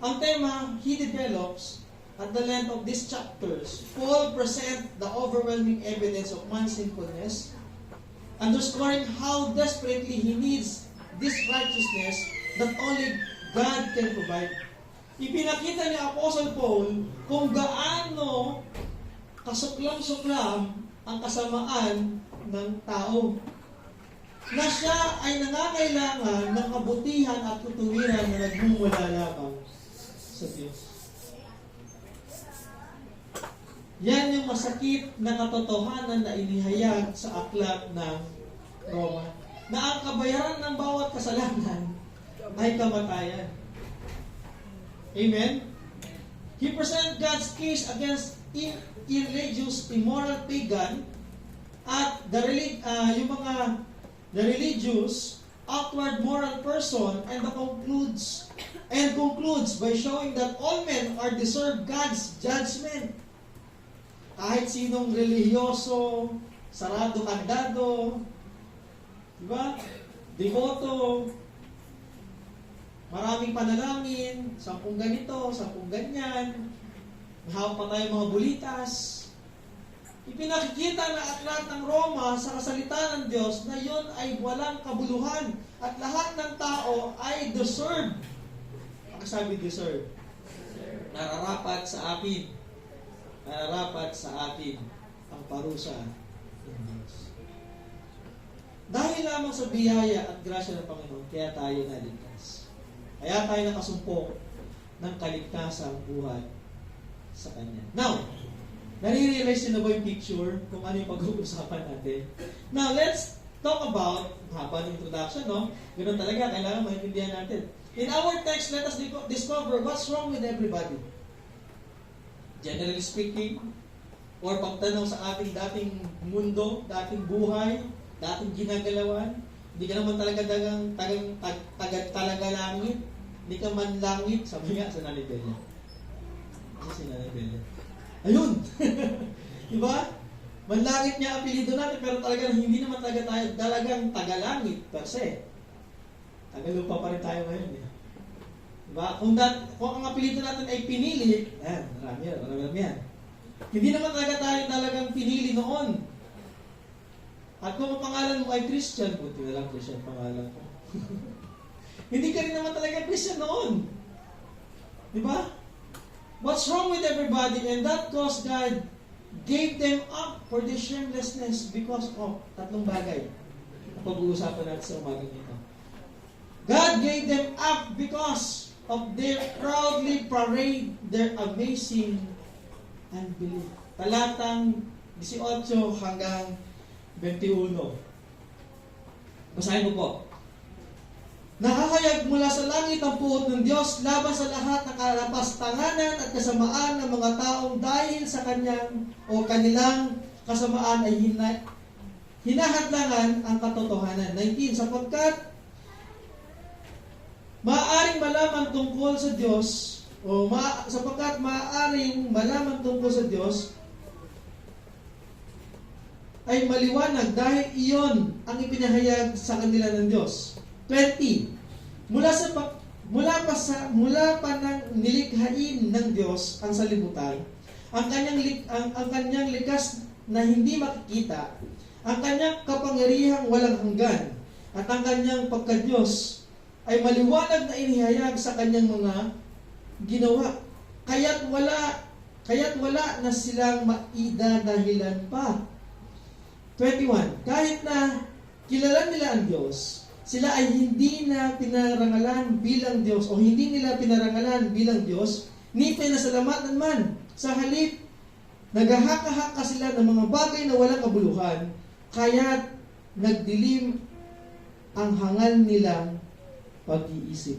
Ang tema, He develops, at the length of these chapters, Paul present the overwhelming evidence of man's sinfulness, underscoring how desperately he needs this righteousness that only God can provide. Ipinakita ni Apostle Paul kung gaano kasuklam-suklam ang kasamaan ng tao, na siya ay nangangailangan ng kabutihan at tutuwiran na nagmumula lamang sa Diyos. Yan yung masakit na katotohanan na inihayag sa aklat ng Roma, na ang kabayaran ng bawat kasalanan ay kamatayan. Amen? He presents God's case against irreligious, immoral pagan at the religious, outward moral person, and concludes by showing that all men are deserve God's judgment. Kahit sinong relihiyoso, sarado kandado, diba? Devoto, maraming panalangin, 10 ganito, 10 ganyan, hawak pa tayo mga bulitas. Ipinakikita na aklat ng Roma sa kasalita ng Diyos na yon ay walang kabuluhan at lahat ng tao ay deserve. Pagkasabi deserve, nararapat sa akin. Nararapat sa atin ang parusa ng Diyos. Dahil lamang sa biyaya at grasya ng Panginoon, kaya tayo naligtas. Kaya tayo nakasumpok ng kaligtasang buhay sa Kanya. Now, nare-realize nyo na ba yung picture kung ano yung pag-uusapan natin? Now, let's talk about, haba ng introduction, no? Ganun talaga, kailangan maintindihan natin. In our text, let us discover what's wrong with everybody. Generally speaking, or pagtanaw sa ating dating mundo, dating buhay, dating ginagalawan, Hindi ka naman talaga talaga langit. Hindi ka man langit. Sabi nga sa Nanay Bella. Kasi si Nanay Bella. Ayun! Diba? Manlangit niya apelido natin, pero talagang hindi naman talaga tayo talagang tagalangit per se. Tagalupa pa rin tayo ngayon. Eh. Diba? Kung ang apelido natin ay pinili, marami yan. Hindi naman talaga tayo talagang pinili noon. At kung ang pangalan mo ay Christian, buti na lang Christian pangalan ko. Hindi ka rin naman talaga Christian noon. Diba? What's wrong with everybody? And that caused God gave them up for their shamelessness because of tatlong bagay na pag-uusapan natin sa umagang ito. God gave them up because of their proudly parade their amazing unbelief. Talatang 18 hanggang 21. Basahin mo po. Nakahayag mula sa langit ang puot ng Diyos laban sa lahat ng kalapastanganan at kasamaan ng mga taong dahil sa kanilang kasamaan ay hinahadlangan ang katotohanan. 19. Sapagkat maaaring malaman tungkol sa Diyos sapagkat maaaring malaman tungkol sa Diyos ay maliwanag dahil iyon ang ipinahayag sa kanila ng Diyos. 20. Mula pa nang nilikhain ng Diyos ang salibutan, ang kanyang likas na hindi makikita, ang kanyang kapangyarihang walang hanggan, at ang kanyang pagka-Diyos ay maliwanag na inihayag sa kanyang mga ginawa. Kaya't wala na silang maidadahilan pa. 21. Kahit na kilala nila ang Diyos, sila ay hindi na pinarangalan bilang Diyos o hindi nila pinarangalan bilang Diyos, ni pinasalamatan man. Sa halip, naghahaka-haka sila ng mga bagay na walang kabuluhan, kaya't nagdilim ang hangal nilang pag-iisip.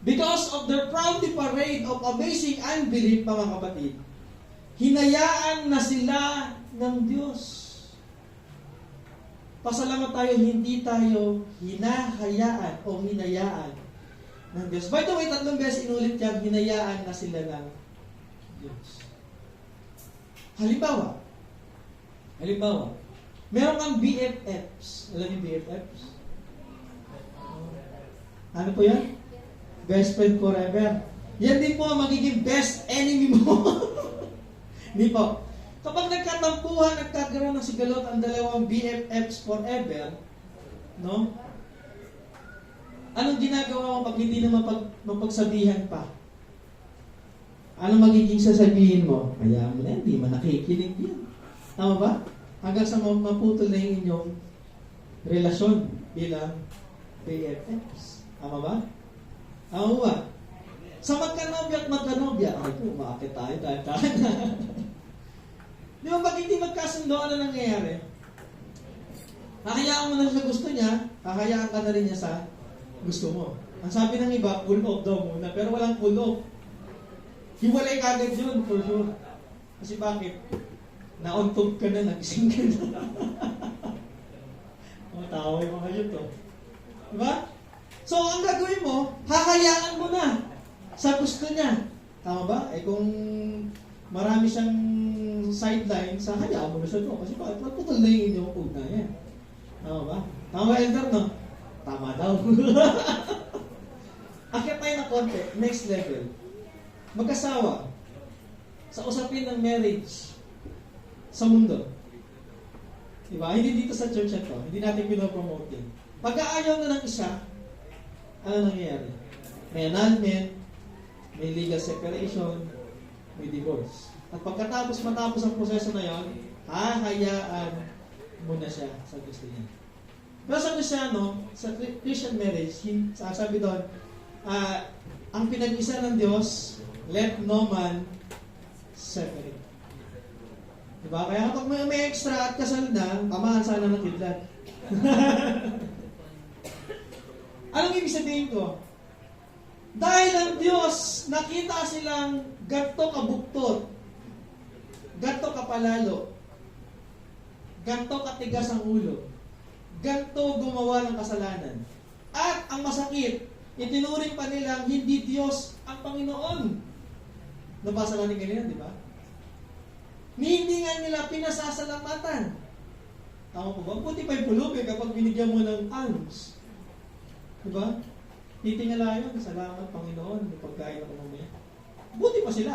Because of their proudly parade of amazing unbelief, mga kapatid, hinayaan na sila ng Diyos. Pasalamat tayo, hindi tayo hinahayaan o hinayaan ng Diyos. By the way, 3 beses inulit yan, hinayaan na sila ng Diyos. Halimbawa, meron kang BFFs. Alam niyo BFFs? Ano po yan? Best friend forever. Yan din po ang magiging best enemy mo. Hindi po. Kapag nagkatampuhan, nagkakaroon ng sigalot ang dalawang BFFs forever, no? Anong ginagawa mo pag hindi na mapagsabihan pa? Anong magiging sasabihin mo? Hayaan mo na, hindi man nakikinig yan. Tama ba? Hanggang sa maputol na yung inyong relasyon bilang BFFs. Tama ba? Tama ba? Sa magkanobya at magkanobya, ay po, umakit tayo dahil Di ba pag hindi magkasundo, ano nangyayari? Hahayaan mo na sa gusto niya, hahayaan ka na rin niya sa gusto mo. Ang sabi ng iba, pull off daw muna, pero walang pull off. Hiwalay ka agad yun, for sure. Kasi bakit? Nauntog ka na, nagising ka na. Mga tao yung mga yun to. Diba? So, ang gagawin mo, hahayaan mo na sa gusto niya. Tama ba? Eh kung marami siyang sideline, sa hayaan mo na siya doon. Kasi bakit? Pagputol na yung inyong food na yan. Tama ba? Tama ba, Elder, no? Tama daw. Akit tayo na konti. Next level. Mag-asawa. Sa usapin ng marriage sa mundo. Diba? Hindi dito sa church ito. Hindi natin pinopromote yun. Pag-aayaw na ng isa, ano nangyayari? May annulment, may legal separation, may divorce. At matapos ang proseso na yon, hahayaan mo na siya sa gusto niya. Pero sa Kristyano, sa Christian marriage, sabi doon, ang pinag-isa ng Diyos, let no man separate. Diba? Kaya kapag may extra at kasal na, tamaan sana ng kidlat. Anong ibig sabihin ko? Dahil ang Diyos, nakita silang ganto kabuktot, ganto kapalalo, ganto katigas ang ulo, ganto gumawa ng kasalanan. At ang masakit, itinuring pa nilang hindi Diyos ang Panginoon. Nabasa natin kanina, di ba? Hindi nga nila pinasasalamatan. Tama po ba? Buti pa yung pulubi kapag binigyan mo ng alms. Di ba? Titingala yun, salamat Panginoon, may pagkain ako mamaya. Buti pa sila.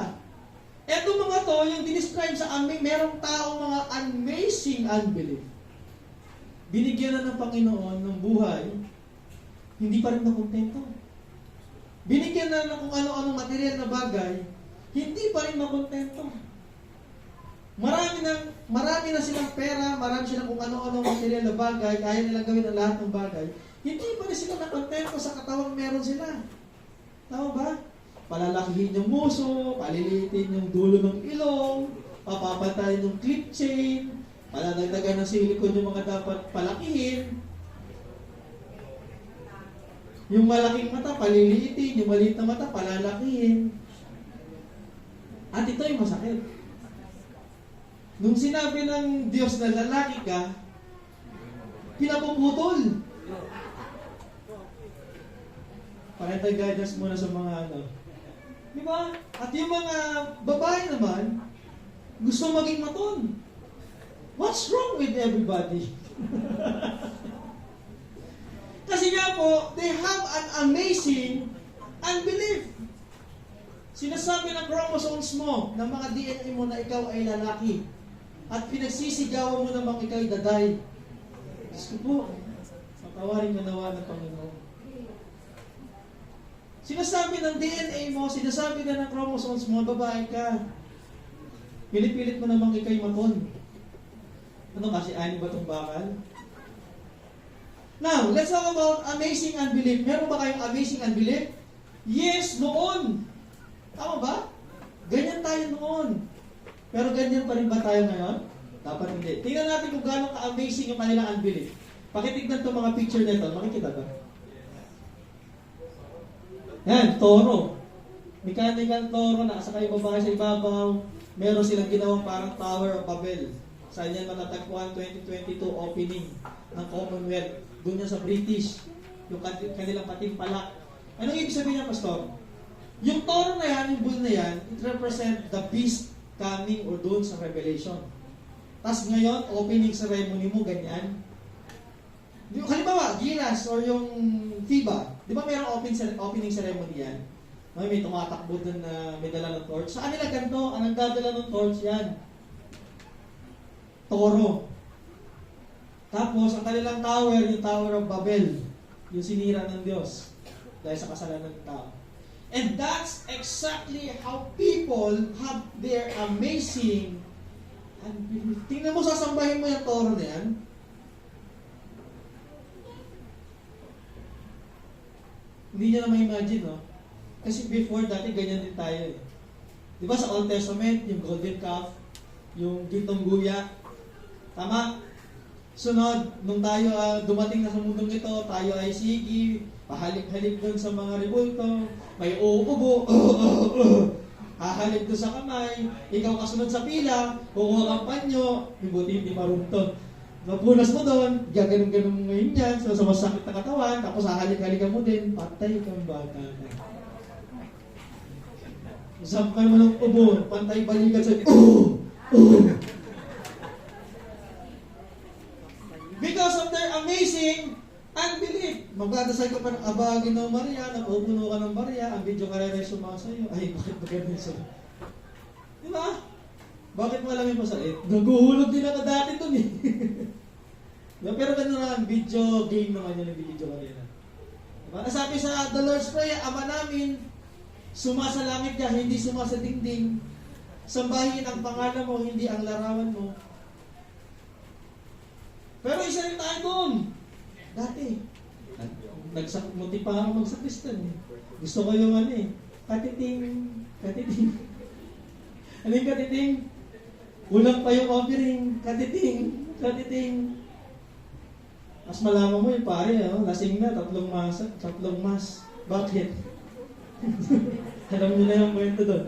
Eto mga to, yung dinescribe sa amin, merong tao mga amazing unbelief. Binigyan na ng Panginoon ng buhay, hindi pa rin nakontento. Binigyan na ng kung ano-anong material na bagay, hindi pa rin nakontento. Marami na silang pera, marami silang kung ano-anong material na bagay, kaya nilang gawin ang lahat ng bagay, hindi pa rin sila nakontento sa katawang meron sila. Tama ba? Palalakihin yung muso, palilitin yung dulo ng ilong, papapatayin yung clip chain, paladagdagan ng silicone yung mga dapat palakihin. Yung malaking mata, palilitin, yung maliit na mata, palalakihin. At ito yung masakit. Nung sinabi ng Diyos na lalaki ka, pinapuputol. Parental guidance muna sa mga Di ba? At yung mga babae naman, gusto maging maton. What's wrong with everybody? Kasi nga po, they have an amazing unbelief. Sinasabi ng chromosomes mo, ng mga DNA mo na ikaw ay lalaki. At pinagsisigawan mo namang ikaw ay daday. Diyos ko po, patawarin ka nawa ng Panginoon. Sinasabi ng DNA mo, sinasabi na ng chromosomes mo, babae ka. Pilit-pilit mo namang ikay maton. Ano kasi, ani ba itong bakal? Now, let's talk about amazing unbelief. Meron ba kayong amazing unbelief? Yes, noon. Tama ba? Ganyan tayo noon. Pero ganyan pa rin ba tayo ngayon? Dapat hindi. Tingnan natin kung gaano ka-amazing yung kanilang unbelief. Pakitignan itong mga picture nito. Makikita ba? Yan, toro. Mechanical toro, nakasakay yung babae sa ibabaw. Meron silang ginawang parang Tower of Babel. Sa yan matatagpuan 2022 opening ng Commonwealth. Doon yan sa British. Yung kanilang patimpalak. Anong ibig sabihin niya, Pastor? Yung toro na yan, yung bull na yan, it represent the beast coming or doon sa Revelation. Tapos ngayon, opening ceremony mo, ganyan. Yung, halimbawa, Giras or yung FIBA, di ba mayroong opening ceremony yan? May tumatakbo doon na may dala ng torch. Sa kanila ganito, ang nagdadala ng torch yan. Toro. Tapos, ang kanilang tower, yung Tower of Babel, yung sinira ng Diyos dahil sa kasalanan ng tao. And that's exactly how people have their amazing unbelief. Tingnan mo, sasambahin mo yung toro na yan. Hindi niya na ma-imagine, no? Kasi before, dati ganyan din tayo. Di ba sa Old Testament, yung golden calf, yung gintong guya, tama? Sunod, nung tayo dumating na sa mundong ito, tayo ay sige, pahalik-halik doon sa mga rebulto, may uubo, hahalip doon sa kamay, ikaw kasunod sa pila, kukuha kang panyo, buti hindi marunto. Napunas mo doon, gaganon-ganon ngayon yan, so sa masakit na katawan, tapos hahalik-halikan mo din, patay kang bata na. Sampal mo ng ubo, pantay balikan sa Because of their amazing unbelief. Magdadasal ka pa ng abagin ng Maria, napupuno ka ng Maria, ang video karera ay sumasayo. Ay, bakit ba ganun sa'yo? Di ba? Bakit malamin pa sa it? Naguhulog din ako dati dun eh. Pero ganun na, video game naman yun yung video kanina. Diba? Nasabi sa The Lord's Prayer, Ama namin, sumasalangit ka, hindi sumasadingding. Sambahin ang pangalan mo, hindi ang larawan mo. Pero isa rin tayo doon. Dati. Munti pa ako magsakristan eh. Gusto ko yung katiting. Ano yung katiting? Kulang pa yung offering. Katiting. Mas malaman mo yung pare, lasing na, 3 mas. Bakit? Alam nyo na yung kwento doon.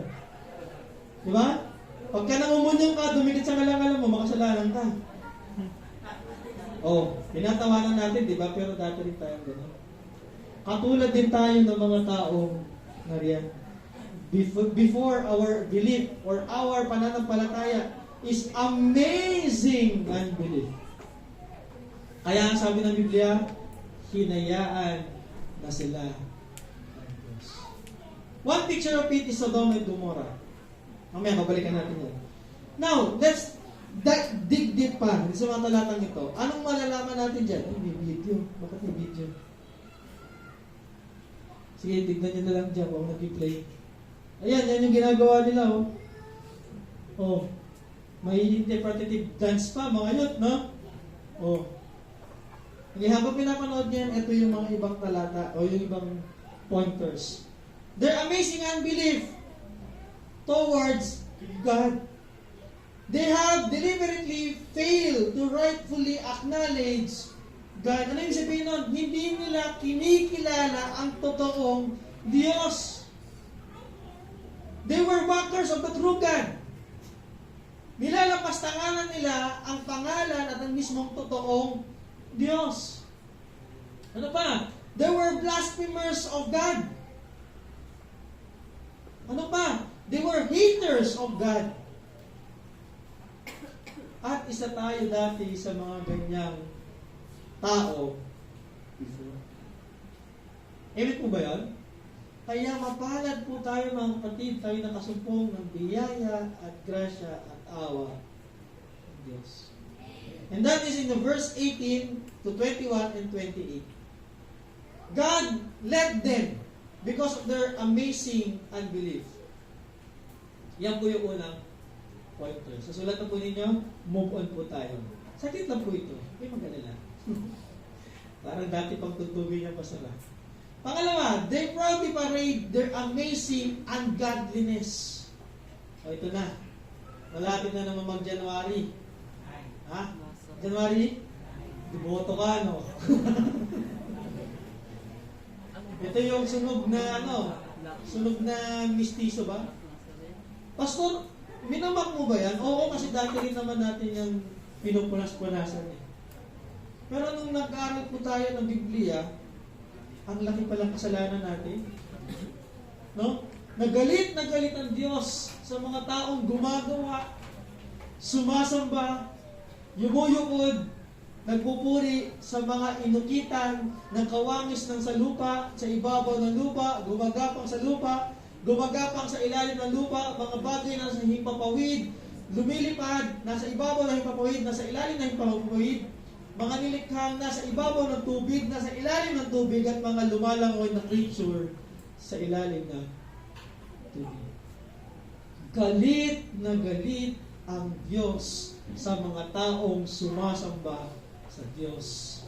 Di ba? Pagka nangumunyong ka, dumikit sa kalangalan mo, makasalanan ka. Oh, pinatawanan natin, di ba? Pero dati rin tayong gano'n. Katulad din tayo ng mga taong nariyan. Before our belief or our pananampalataya is amazing unbelief. Kaya ang sabi ng Biblia, hinayaan na sila ng Diyos. One picture of it is Sodom and Gomorrah. Mamaya, babalikan natin yan. Now, let's dig deep pa sa mga talatang ito. Anong malalaman natin dyan? Ay, may video. Bakit may video? Sige, tignan nyo na lang dyan kung nag-play. Ayan, yan yung ginagawa nila, oh. Oh, may interpretative dance pa, mga yun, no? Oh. Okay, habang pinapanood niyan, ito yung mga ibang talata o yung ibang pointers. Their amazing unbelief towards God. They have deliberately failed to rightfully acknowledge God. Ano yung sabihin nun? Hindi nila kinikilala ang totoong Diyos. They were mockers of the true God. Nilalapastanganan nila ang pangalan at ang mismong totoong Diyos. Ano pa? They were blasphemers of God. Ano pa? They were haters of God. At isa tayo dati sa mga ganyang tao before. Amen po ba yan? Kaya mapalad po tayo mga kapatid, tayo nakasumpong ng biyaya at grasya at awa ng Diyos. And that is in the verse 18 to 21 and 28. God led them because of their amazing unbelief. Yan po yung unang pointer. Sa sulat na po ninyo, move on po tayo. Sakit lang po ito. Hindi magalala. Parang dati pang tutugin niya pa sila. Pangalawa, they proudly parade their amazing ungodliness. O ito na. Malapit na naman mag-January. Ha? January? Diboto ka, no? Ito yung sunog na, sunog na mistiso ba? Pastor, minamak mo ba yan? Oo, kasi dati rin naman natin yung pinupunas-punasan eh. Pero nung nag-aaral po tayo ng Biblia, ang laki palang kasalanan natin. No? Nagalit ang Diyos sa mga taong gumagawa, sumasamba, yumuyukod, nagpupuri sa mga inukitan ng kawangis ng sa lupa, sa ibabaw ng lupa, gumagapang sa lupa, gumagapang sa ilalim ng lupa, mga bagay na nasa himpapawid, lumilipad, nasa ibabaw ng himpapawid, nasa ilalim ng himpapawid, mga nilikhang nasa ibabaw ng tubig, nasa ilalim ng tubig, at mga lumalangoy na creature sa ilalim ng tubig. Galit na galit ang Diyos sa mga taong sumasamba sa Diyos.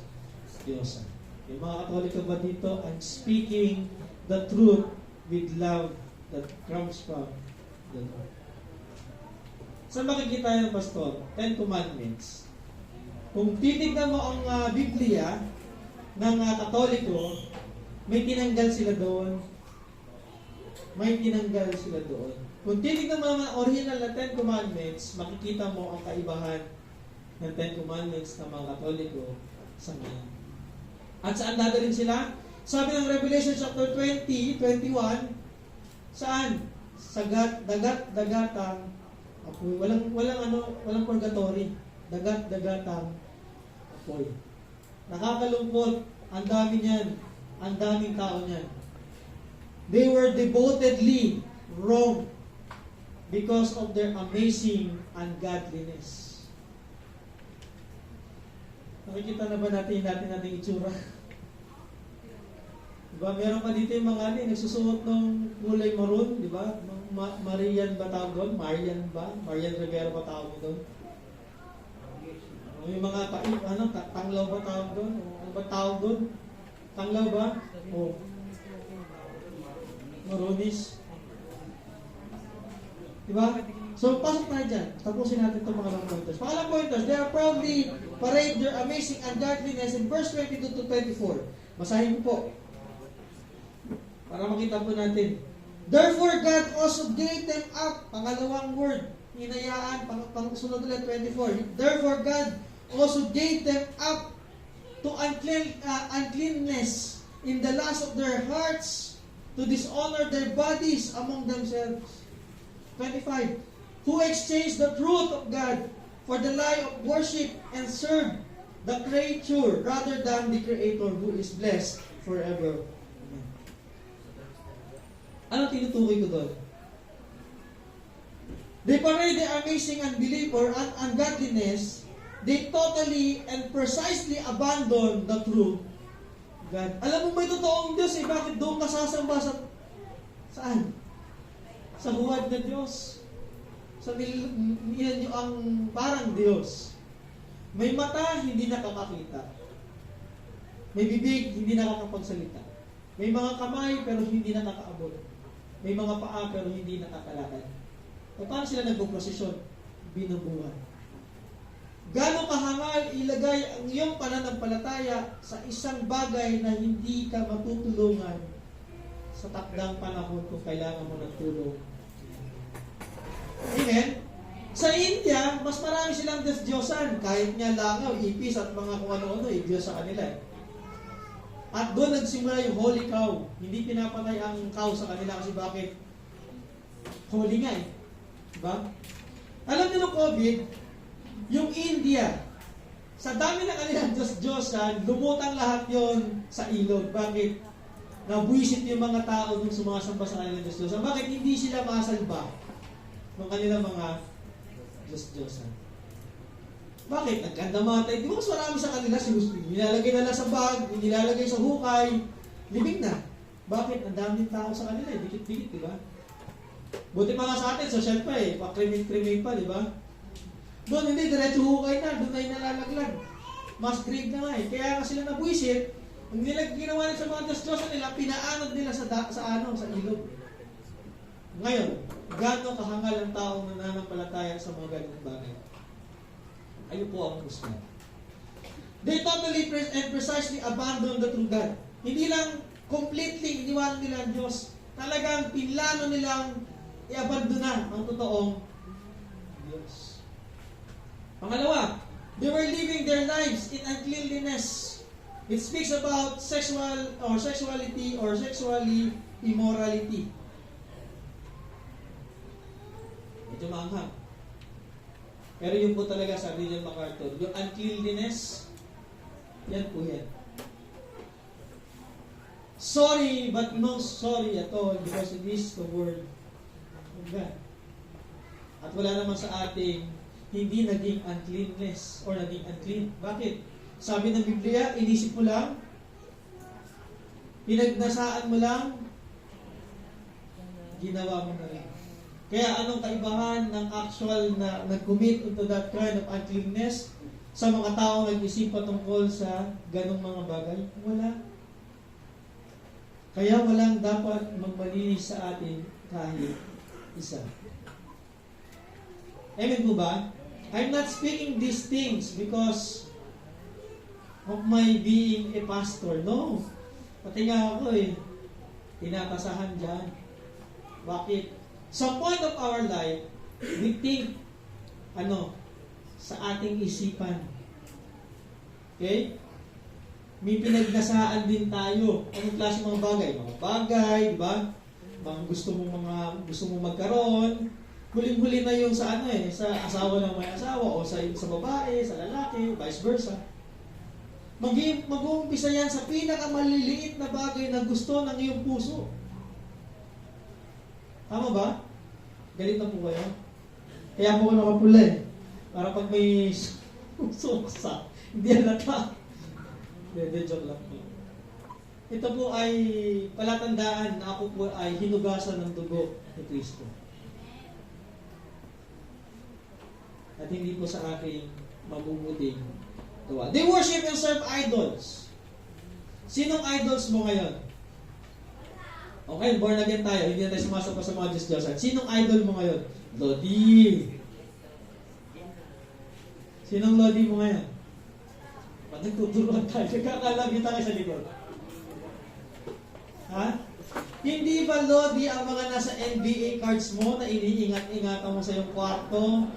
Diyosan. Yung mga Katoliko ba dito, I'm speaking the truth with love that comes from the Lord. Saan makikita yung pastor? 10 Commandments. Kung titignan mo ang Biblia ng Katoliko, may tinanggal sila doon. May tinanggal sila doon. Kung titignan mo naman ang original na 10 Commandments, makikita mo ang kaibahan ng 10 Commandments ng mga Katoliko sa ngayon. At saan dadalhin sila? Sabi ng Revelation chapter 20, 21, saan? Dagat-dagatang apoy. Walang purgatory. Dagat-dagatang apoy. Nakakalungkot. Ang dami niyan. Ang daming tao niyan. They were devotedly wrong because of their amazing ungodliness. Nakikita na ba natin nating itsura? Diba? Meron pa dito yung mga nagsusuot ng kulay maroon, di ba? Marian ba tawag doon? Marian ba? Marian Rivera ba tawag doon? Yung mga tanglaw ba tawag doon? Ano ba tawag doon? Tanglaw ba? O maroonish. Diba? So, pasok tayo dyan. Tapusin natin itong mga pointers. Pangalang pointers, they are proudly parade their amazing ungodliness in verse 22 to 24. Basahin ko po. Para makita po natin. Therefore, God also gave them up. Pangalawang word. Hinayaan. Sunod ulit, 24. Therefore, God also gave them up to uncleanness in the lust of their hearts, to dishonor their bodies among themselves. 25. Who exchanged the truth of God for the lie of worship and serve the creature rather than the Creator who is blessed forever. Amen. Ano tinutukoy ko doon? They parade the amazing unbelief or ungodliness. They totally and precisely abandon the true God. Alam mo may totoong Diyos bakit doon ka sasamba saan? Sa huwad na Diyos. Sa nilan nyo ang parang Diyos. May mata, hindi nakakakita. May bibig, hindi nakakapagsalita. May mga kamay, pero hindi nakakaabot. May mga paa, pero hindi nakakalakad. Paano sila nagpo-prosesyon? Binubuhan. Gano'ng kahangal ilagay ang iyong pananampalataya sa isang bagay na hindi ka matutulungan sa takdang panahon kung kailangan mo ng tulong. Amen? Sa India, mas marami silang Diyos-Diyosan. Kahit nga langaw, ipis at mga kung ano-ano, Diyos sa kanila. At doon nagsimula yung holy cow. Hindi pinapatay ang cow sa kanila kasi bakit? Holy nga Diba? Alam niyo ng COVID, yung India, sa dami na kanilang Diyos-Diyosan, lumutang lahat yon sa ilog. Bakit? Nabuisit yung mga tao nung sumasamba sa kanilang Diyos-Diyosan. Bakit hindi sila masalba ng kanilang mga Diyos-Diyosan? Bakit? Nagkandamatay. Di ba mas marami sa kanila? Nilalagay na lang sa bag, nilalagay sa hukay, libing na. Bakit? Ang daming tao sa kanila. Dikit-dikit, di ba? Buti pa nga sa atin, social pa pa-krimin pa, di ba? Doon hindi, diretso hukay na, doon ay nalalaglag. Mas grave na nga Kaya nga sila nabuisit, ang ginawa nila sa mga Diyos-Diyosan nila, pinaanod nila sa ilog. Ngayon, gano'ng kahangal ang taong nananampalataya sa mga ganung bagay? Ayun po ang gusto. They totally and precisely abandon the true God. Hindi lang completely iniwan nila ang Diyos. Talagang pinlano nilang i-abandona ang totoong Diyos. Pangalawa, they were living their lives in uncleanliness. It speaks about sexuality or sexually immorality. Ito maanghang. Pero yun po talaga sabi ni MacArthur, yung uncleanliness, yan po yan. Sorry, but no sorry at all because it is the word of God. At wala naman sa ating hindi naging uncleanness or naging unclean. Bakit? Sabi ng Biblia, inisip mo lang, pinagnasaan mo lang, ginawa mo na rin. Kaya anong kaibahan ng actual na nag-commit into that kind of uncleanness sa mga taong nag-isip patungkol sa ganong mga bagay? Wala. Kaya walang dapat magmalinis sa atin kahit isa. Amen po ba? I'm not speaking these things because of my being a pastor. No. Pati nga ako tinatasahan dyan. Bakit? Sa point of our life, we think, sa ating isipan. Okay? May pinagnasaan din tayo. Anong klase mga bagay? Mga bagay, di ba? Mga gusto mo magkaroon. Huling-huli na yung sa sa asawa ng may asawa o sa babae, sa lalaki, vice versa. Mag-uumpisa yan sa pinakamaliliit na bagay na gusto ng iyong puso. Tama ba? Galit na po kayo? Kaya po ko nakapula para pag may suksa, hindi halata. Hindi, joke lang po. Ito po ay palatandaan na ako po ay hinugasan ng dugo ni Kristo. At hindi po sa aking mabubuting gawa. They worship and serve idols. Sinong idols mo ngayon? Okay, born again tayo. Hindi na tayo sumasapa sa mga Diyos-Diyosan. Sinong idol mo ngayon? Lodi. Sinong Lodi mo ngayon? Pag nagtuturuan tayo, nagkakalagi tayo sa likod. Ha? Hindi ba Lodi ang mga nasa NBA cards mo na iniingat-ingatan mo sa iyong kwarto?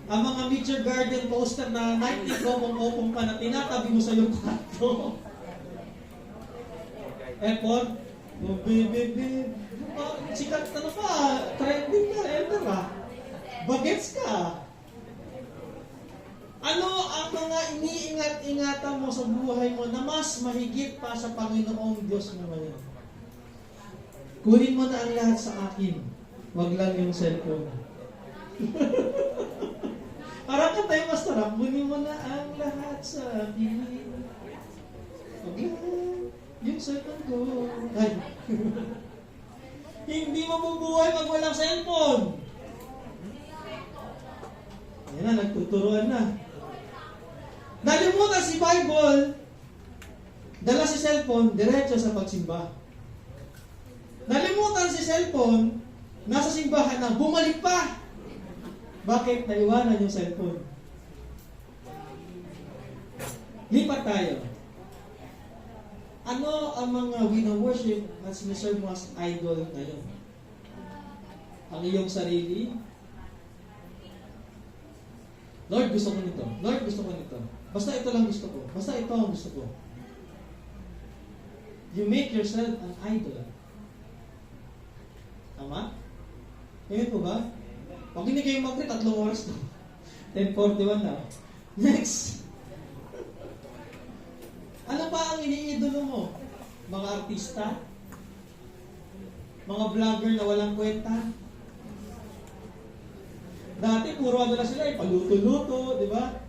Ang mga Meet Your Garden poster na 90 kopong-kopong pa na tinatabi mo sa iyong kwarto. Effort. Oh, baby. Sikat ano pa, trending na, elder ah. Bagets ka. Ano ang mga iniingat-ingatan mo sa buhay mo na mas mahigit pa sa Panginoong Diyos mo ngayon? Kunin mo na ang lahat sa akin. Wag lang yung cellphone. Para ka tayo masarap, kunin mo na ang lahat sa akin. Wag lang yung cellphone ko. Ay. Hindi mabubuhay pag walang cellphone. Ayan na, nagtuturuan na. Nalimutan si Bible, dala si cellphone, diretso sa pagsimba. Nalimutan si cellphone, nasa simbahan na, bumalik pa. Bakit? Naiwanan yung cellphone. Lipat tayo. Ano ang mga wino-worship na siniserve mo as idol ngayon? Ang iyong sarili? Lord, gusto ko nito. Lord, gusto ko nito. Basta ito lang gusto ko. Basta ito ang gusto ko. You make yourself an idol. Tama? Ngayon po ba? Pag hindi kayo mag-pray, 3 oras to. 10:41 na. Next! Ano pa ang iniidolo mo? Mga artista? Mga vlogger na walang kwenta? Dati, puro ano na sila, paluto-luto, di ba?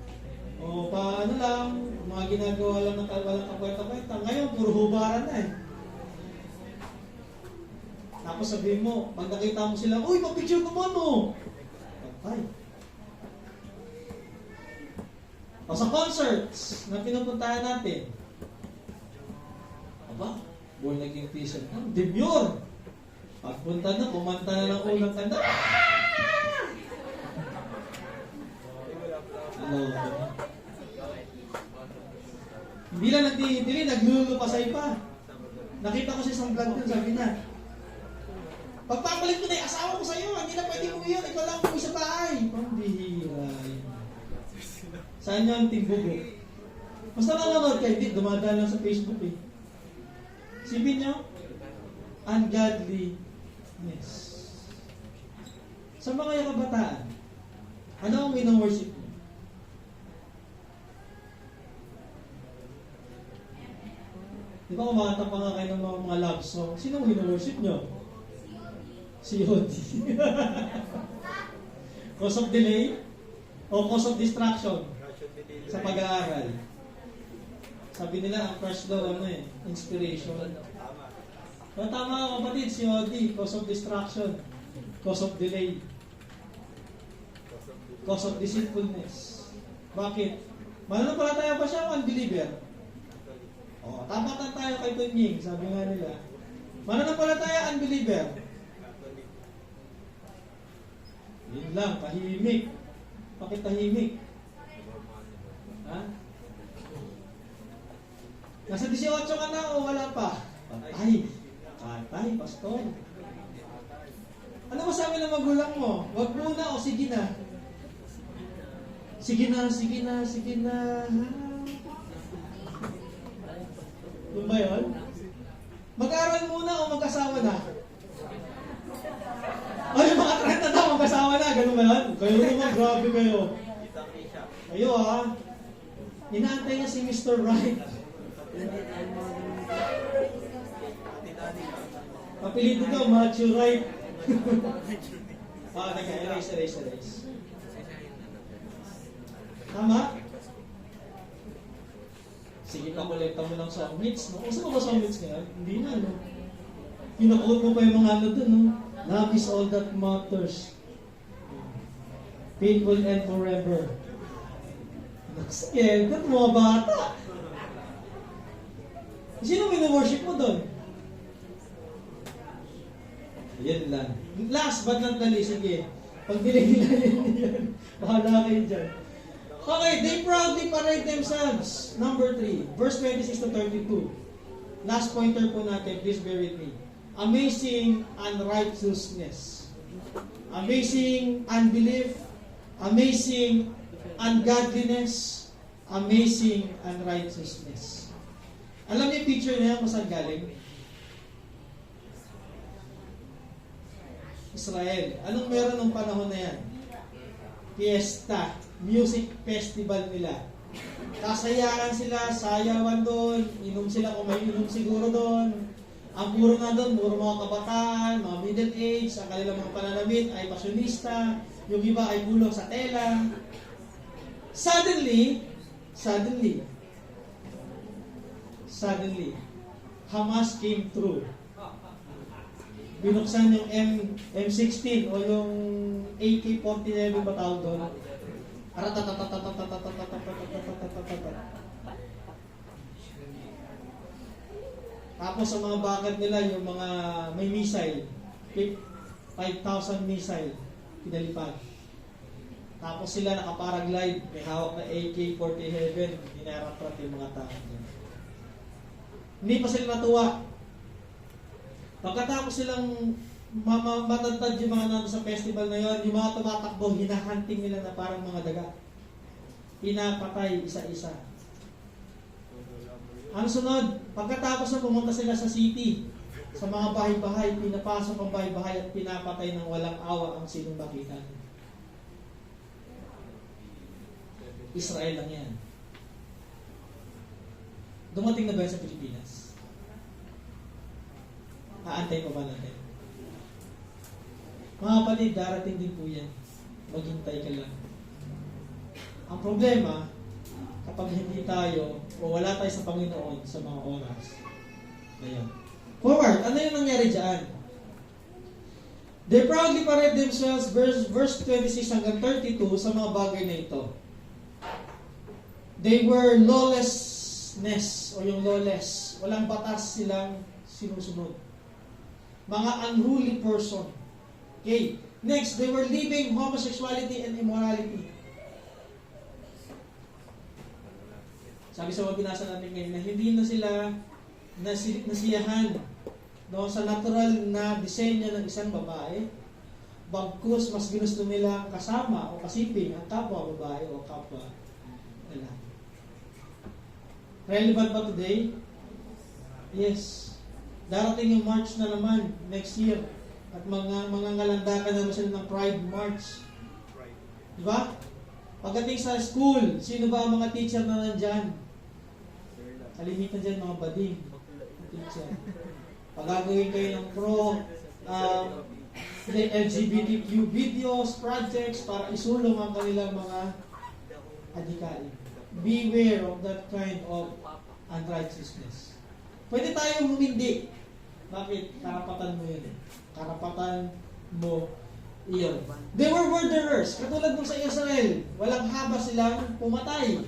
O paano lang, mga ginagawa lang ng walang kakwenta-kwenta. Ngayon, puro hubaran na eh. Tapos sabihin mo, pag nakita mo sila, uy, papicture ko mo, no? Ay. O sa concerts na pinupuntahan natin, aba, born naging t-shirt na, demure! Pagpunta na, kumanta na ng unang kanta. Hindi lang nagtitili, naglulupasay pa. Nakita ko sa isang vlog dun, sabi na, pagpapalit ko na yung asawa ko sa'yo, hindi na pwede mo yun, ikaw lang umuwi sa bahay. Pambihira yun. Saan nyo ang timbugo? Basta nanonood kayo, hindi, dumadaan lang sa Facebook eh. Sipin nyo, ungodliness. Sa mga yung kabataan, ano ang wino-worship mo? Di ba kumanta pa nga kayo ng mga love song? Sino ang wino-worship nyo? COD. Cause of delay? O cause of distraction? Sa pag-aaral? Sabi nila, ang crush daw, inspiration. So, tama ka kapatid, COD. Cause of distraction. Cause of delay. Cause of deceitfulness. Bakit? Mananampalataya ba siya o unbeliever? O, tamatan tayo kay Tunying. Sabi nga nila, mananampalataya, unbeliever. Yun lang, tahimik. Bakit tahimik? Ha? Nasa 18 ka na o wala pa? Patay. Patay, pastor. Ano masabi ng magulang mo? Wag muna o sige na? Sige na, sige na, sige na. Yun ba yun? Mag-aaral muna o mag-asawa na? Ay, mga 30 na, mag-asawa na. Ganun ba yan? Kayo naman, grabe kayo. Kayo ha. Inaantay niya si Mr. Right. Papilitin ko, Macho Right. Erase. Tama? Sige, pakolekta mo ng songmits, no? Gusto mo ba songmits ngayon? Hindi na, no? Pinakuot mo pa yung mga ano dun, no? Love is all that matters. Painful and forever. Sige, ba't mga bata? Sino minu-worship mo dun? Yan lang. Last but not the least, sige. Pag nila yan, bahala kayo dyan. Okay, they proudly parade themselves. Number 3, verse 26 to 32. Last pointer po natin, please bear with me. Amazing unrighteousness. Amazing unbelief. amazing ungodliness, amazing unrighteousness. Alam niyo yung picture na yan kung saan galing? Israel. Anong meron ng panahon na yan? Fiesta, music festival nila. Kasayahan sila, sayawan doon, inom sila kung may inom siguro doon. Ang puro na doon, puro mga kabataan, mga middle age, ang kanilang mga pananamit ay pasyonista, yung iba ay bulong sa tela. Suddenly, Hamas came through. Binuksan yung M16 o yung AK-47 ba tawag doon? Tapos ang mga bakad nila, yung mga may missile, 5,000 missile, pinalipad. Tapos sila nakaparaglide, may hawak na AK-47, hinarap-rap yung mga tao. Hindi pa sila natuwa. Pagkatapos silang matantad yung mga nandun sa festival na yon, yung mga tumatakbo, hinahunting nila na parang mga daga. Pinapatay isa-isa. Ang sunod, pagkatapos na pumunta sila sa city, sa mga bahay-bahay, pinapasok ang bahay-bahay at pinapatay ng walang awa ang sinong bakitan. Israel lang yan. Dumating na ba yan sa Pilipinas? Aantay pa ba natin? Mga kapatid, darating din po yan. Maghintay ka lang. Ang problema, kapag hindi tayo o wala tayo sa Panginoon sa mga oras na yan. Forward, ano yung nangyari dyan? They proudly parade themselves, verse 26 hanggang 32, sa mga bagay na ito. They were lawlessness, o yung lawless. Walang batas silang sinusunod. Mga unruly person. Okay. Next, they were living homosexuality and immorality. Sabi sa mga binasa natin ngayon na hindi na sila nasiyahan sa natural na disenyo ng isang babae. Bagkus, mas ginusto nila kasama o kasiping ang kapwa babae o kapwa lalaki. Relevant ba today? Yes. Darating yung March na naman next year. At mga ngalandakan naman sila ng Pride March. Diba? Pagdating sa school, sino ba ang mga teacher na nandyan? Kalimitan dyan mga bading. Teacher. Pag gagawin kayo ng LGBTQ videos, projects para isulong ang kanilang mga adhikain. Beware of that kind of unrighteousness. Pwede tayong humindi. Bakit? Karapatan mo yun. Karapatan mo iyon. They were murderers. Katulad nung sa Israel, walang haba silang pumatay.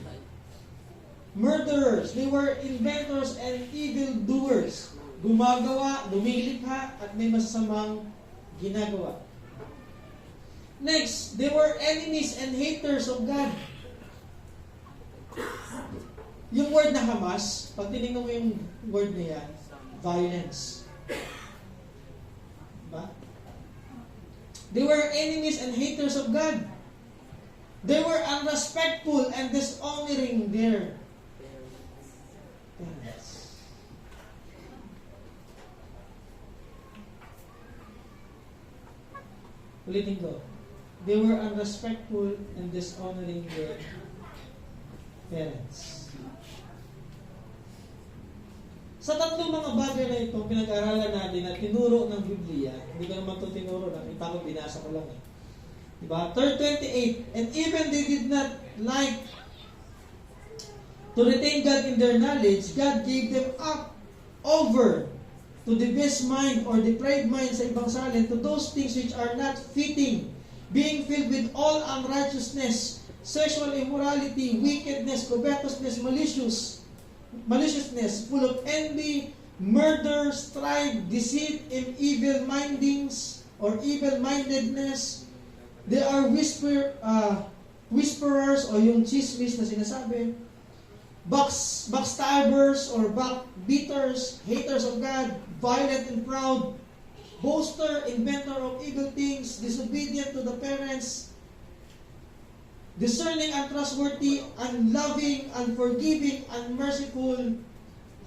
Murderers. They were inventors and evildoers. Gumagawa, lumilikha, at may masasamang ginagawa. Next, they were enemies and haters of God. Yung word na Hamas, pag tinignan mo yung word na yan, violence. Diba? They were enemies and haters of God. They were unrespectful and dishonoring their parents. Ulitin ko. They were unrespectful and dishonoring their parents. Sa tatlong mga bagay na ito, pinag-aralan natin at tinuro ng Biblia, hindi ko naman ito tinuro, nakita ko, binasa ko lang eh. Diba? 3:28, and even they did not like to retain God in their knowledge, God gave them up over to the best mind or depraved mind sa ibang salin, to those things which are not fitting, being filled with all unrighteousness, sexual immorality, wickedness, covetousness, maliciousness, full of envy, murder, strife, deceit, and evil mindings or evil-mindedness. They are whisperers o yung chismis na sinasabi, backstabbers or backbeaters, haters of God, violent and proud, boaster, inventor of evil things, disobedient to the parents, discerning and trustworthy and loving and forgiving and merciful,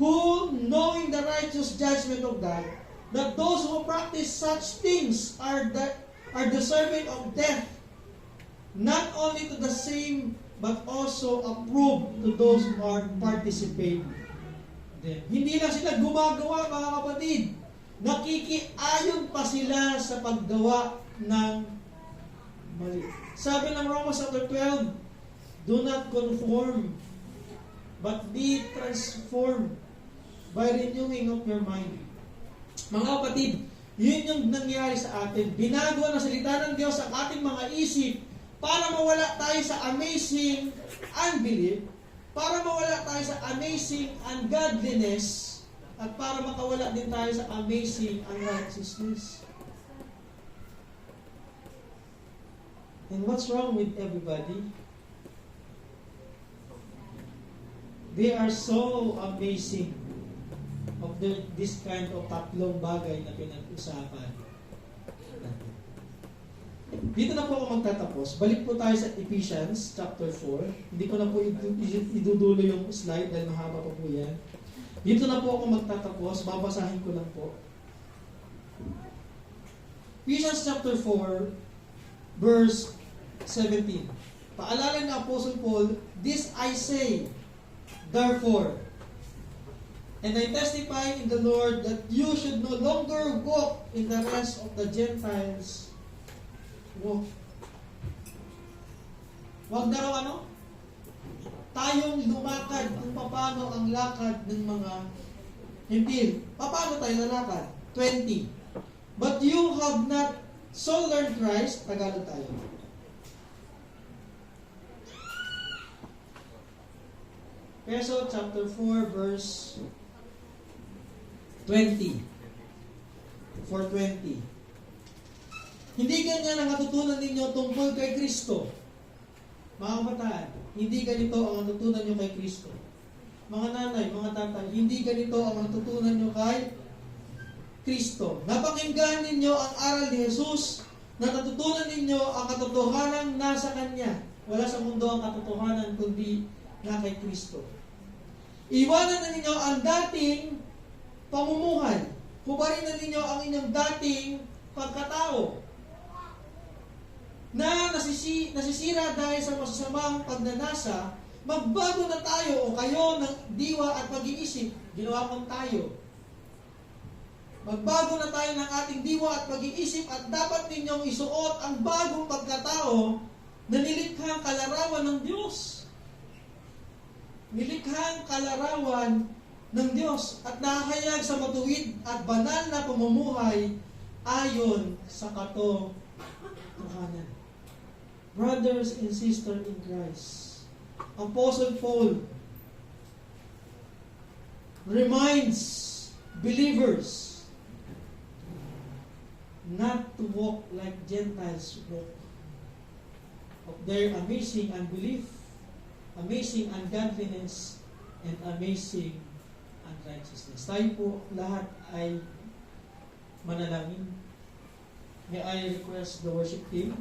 who, knowing the righteous judgment of God, that those who practice such things are deserving of death, not only to the same, but also approved to those who are participating. Hindi lang sila gumagawa, mga kapatid. Nakikiayon pa sila sa paggawa ng mali. Sabi ng Romans chapter 12, do not conform, but be transformed by renewing of your mind. Mga kapatid, yun yung nangyari sa atin. Binago ng salita ng Diyos ang ating mga isip para mawala tayo sa amazing unbelief, para mawala tayo sa amazing ungodliness, at para makawala din tayo sa amazing unrighteousness. And what's wrong with everybody? They are so amazing of this kind of tatlong bagay na pinag-usapan. Dito na po ako magtatapos. Balik po tayo sa Ephesians chapter 4. Hindi ko na po idudulo yung slide dahil mahaba pa po yan. Dito na po ako magtatapos. Babasahin ko lang po. Ephesians chapter 4 verse 17. Paalala ng Apostle Paul, this I say, therefore, and I testify in the Lord that you should no longer walk in the rest of the Gentiles. Walk. Huwag na raw ano? Tayong lumakad kung paano ang lakad ng mga Hintil. Paano tayo lalakad? 20. But you have not so learned Christ. Tagalog tayo. Peso chapter 4 verse 20. 4:20. Hindi ganyan ang natutunan ninyo tungkol kay Kristo. Mga kabataan, hindi ganito ang natutunan nyo kay Kristo. Mga nanay, mga tatay, hindi ganito ang natutunan nyo kay Kristo. Napakinggan ninyo ang aral ni Jesus, na natutunan ninyo ang katotohanan nasa Kanya. Wala sa mundo ang katotohanan kundi na kay Kristo. Iwanan na ninyo ang dating pamumuhay. Hubarin na ninyo ang inyong dating pagkatao na nasisira dahil sa masasamang pagnanasa. Magbago na tayo o kayo ng diwa at pag-iisip. Ginawa kong tayo. Magbago na tayo ng ating diwa at pag-iisip, at dapat ninyong isuot ang bagong pagkatao na nilikhang kalarawan ng Diyos. Nilikhang kalarawan ng Diyos at nakahayag sa matuwid at banal na pamumuhay ayon sa katotohanan. Brothers and sisters in Christ, Apostle Paul reminds believers not to walk like Gentiles walk, of their amazing unbelief, amazing ungodliness, and amazing unrighteousness. Tayo po lahat ay manalangin. May I request the worship team?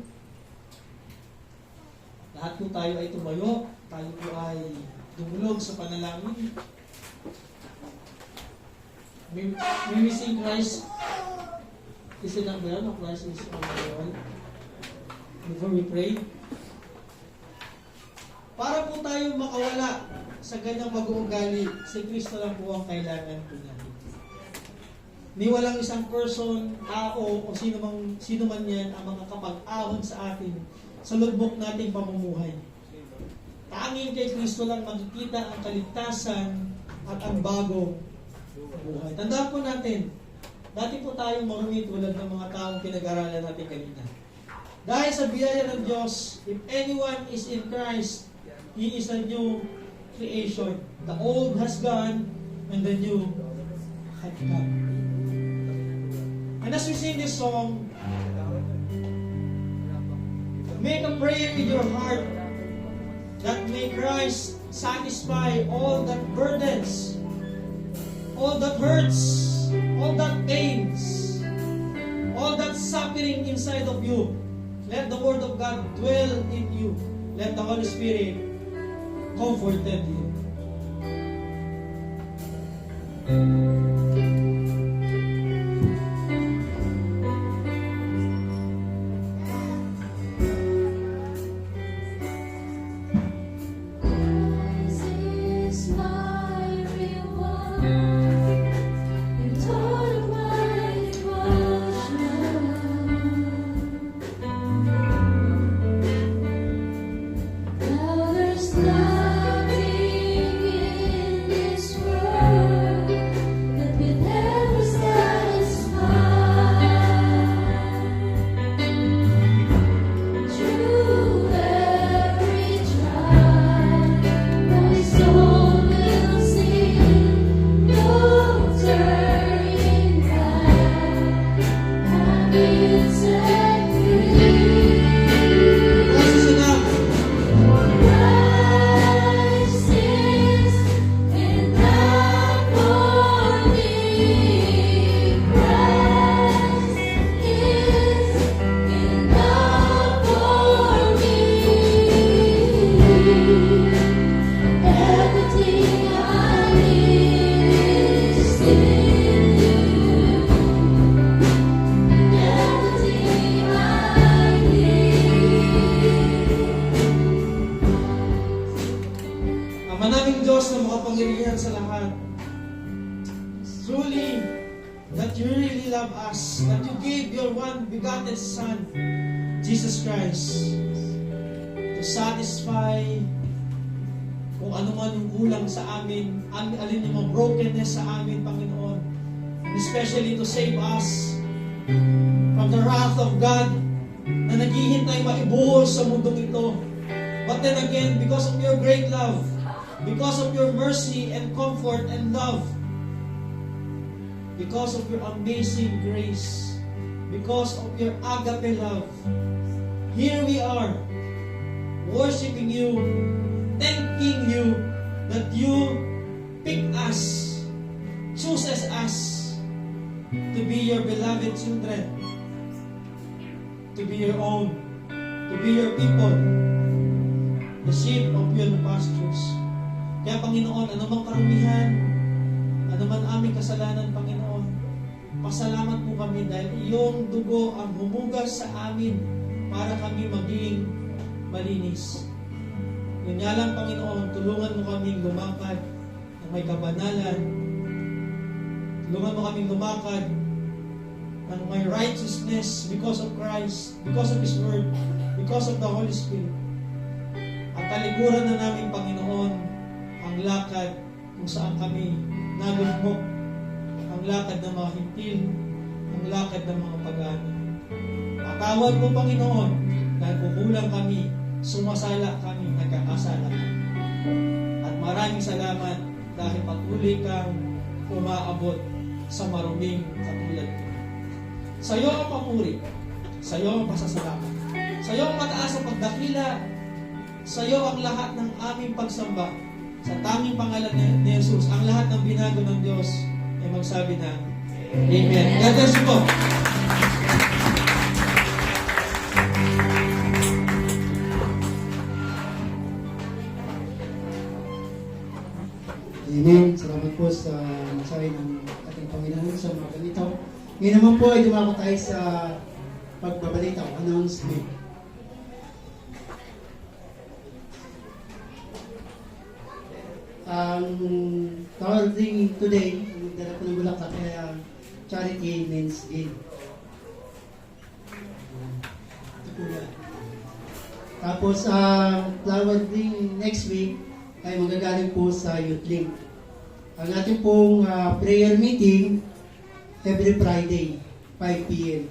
Lahat po tayo ay tumayo. Tayo po ay dumulog sa panalangin. May we sing Christ is in the ground, or Christ is on the wall? Before we pray. Para po tayo makawala sa ganyang pag-uugali, si Kristo lang po ang kailangan po natin. Ni walang isang person, tao, o sino man yan ang mga kapag-ahon sa atin sa lubok nating pamumuhay. Tanging kay Kristo lang makikita ang kaligtasan at ang bagong buhay. Tandaan po natin, dati po tayong marumi tulad ng mga taong pinag-aralan natin kanina. Dahil sa biyaya ng Diyos, if anyone is in Christ, he is a new creation. The old has gone and the new had come. And as we sing this song, make a prayer in your heart that may Christ satisfy all that burdens, all that hurts, all that pains, all that suffering inside of you. Let the Word of God dwell in you. let the Holy Spirit comforted you. This is my reward, and total my devotion. Now there's nothing in this world that will ever satisfy. Through every trial, my soul will sing, no turning back. I will set free. Boses enough. Christ is enough for me. Christ is enough for me. Everything I need is in you. Everything I need. Ama naming Diyos na makapangyarihan sa lahat. Truly, that you really love us, that you gave your one begotten Son, Jesus Christ, to satisfy kung ano man yung kulang sa amin, alin yung mga brokenness sa amin, Panginoon. And especially to save us from the wrath of God na naghihintay maibuhos sa mundong ito. But then again, because of your great love, because of your mercy and comfort and love, because of your amazing grace, because of your agape love, here we are, worshiping you, thanking you that you pick us, chooses us to be your beloved children, to be your own, to be your people, the sheep of your pastures. Kaya Panginoon, anumang karumihan, anuman aming kasalanan, Panginoon, pasalamat po kami dahil iyong dugo ang humugas sa amin para kami maging malinis. Yun nga lang, Panginoon, tulungan mo kaming lumakad ng may kabanalan. Tulungan mo kaming lumakad ng may righteousness because of Christ, because of His Word, because of the Holy Spirit. At talikuran na namin, Panginoon, ang lakad kung saan kami nalugmok, ang lakad ng mga hintil, ang lakad ng mga pagano. Patawad po, Panginoon, dahil kukulang kami, sumasala kami, nagkakasala kami. At maraming salamat dahil patuloy kang umaabot sa maruming katulad ko. Sa iyo ang papuri, sa iyo ang pasasalamat, sa iyo ang mataas ang pagdakila, sa iyo ang lahat ng aming pagsamba. Sa tanging pangalan ni Jesus, ang lahat ng binago ng Diyos ay magsabi na Amen. God bless you po. Amen. Salamat po sa mensahe ng ating Panginoon sa mga ganito. Ngayon naman po ay dumako tayo sa pagbabalita o announcement. Ang tawagin today, magdala ko ng bulaklak kaya Charity Men's Day. Ito po yan. Tapos ang flower ding next week ay magagaling po sa Youth Link. Ang ating pong prayer meeting every Friday, 5 p.m.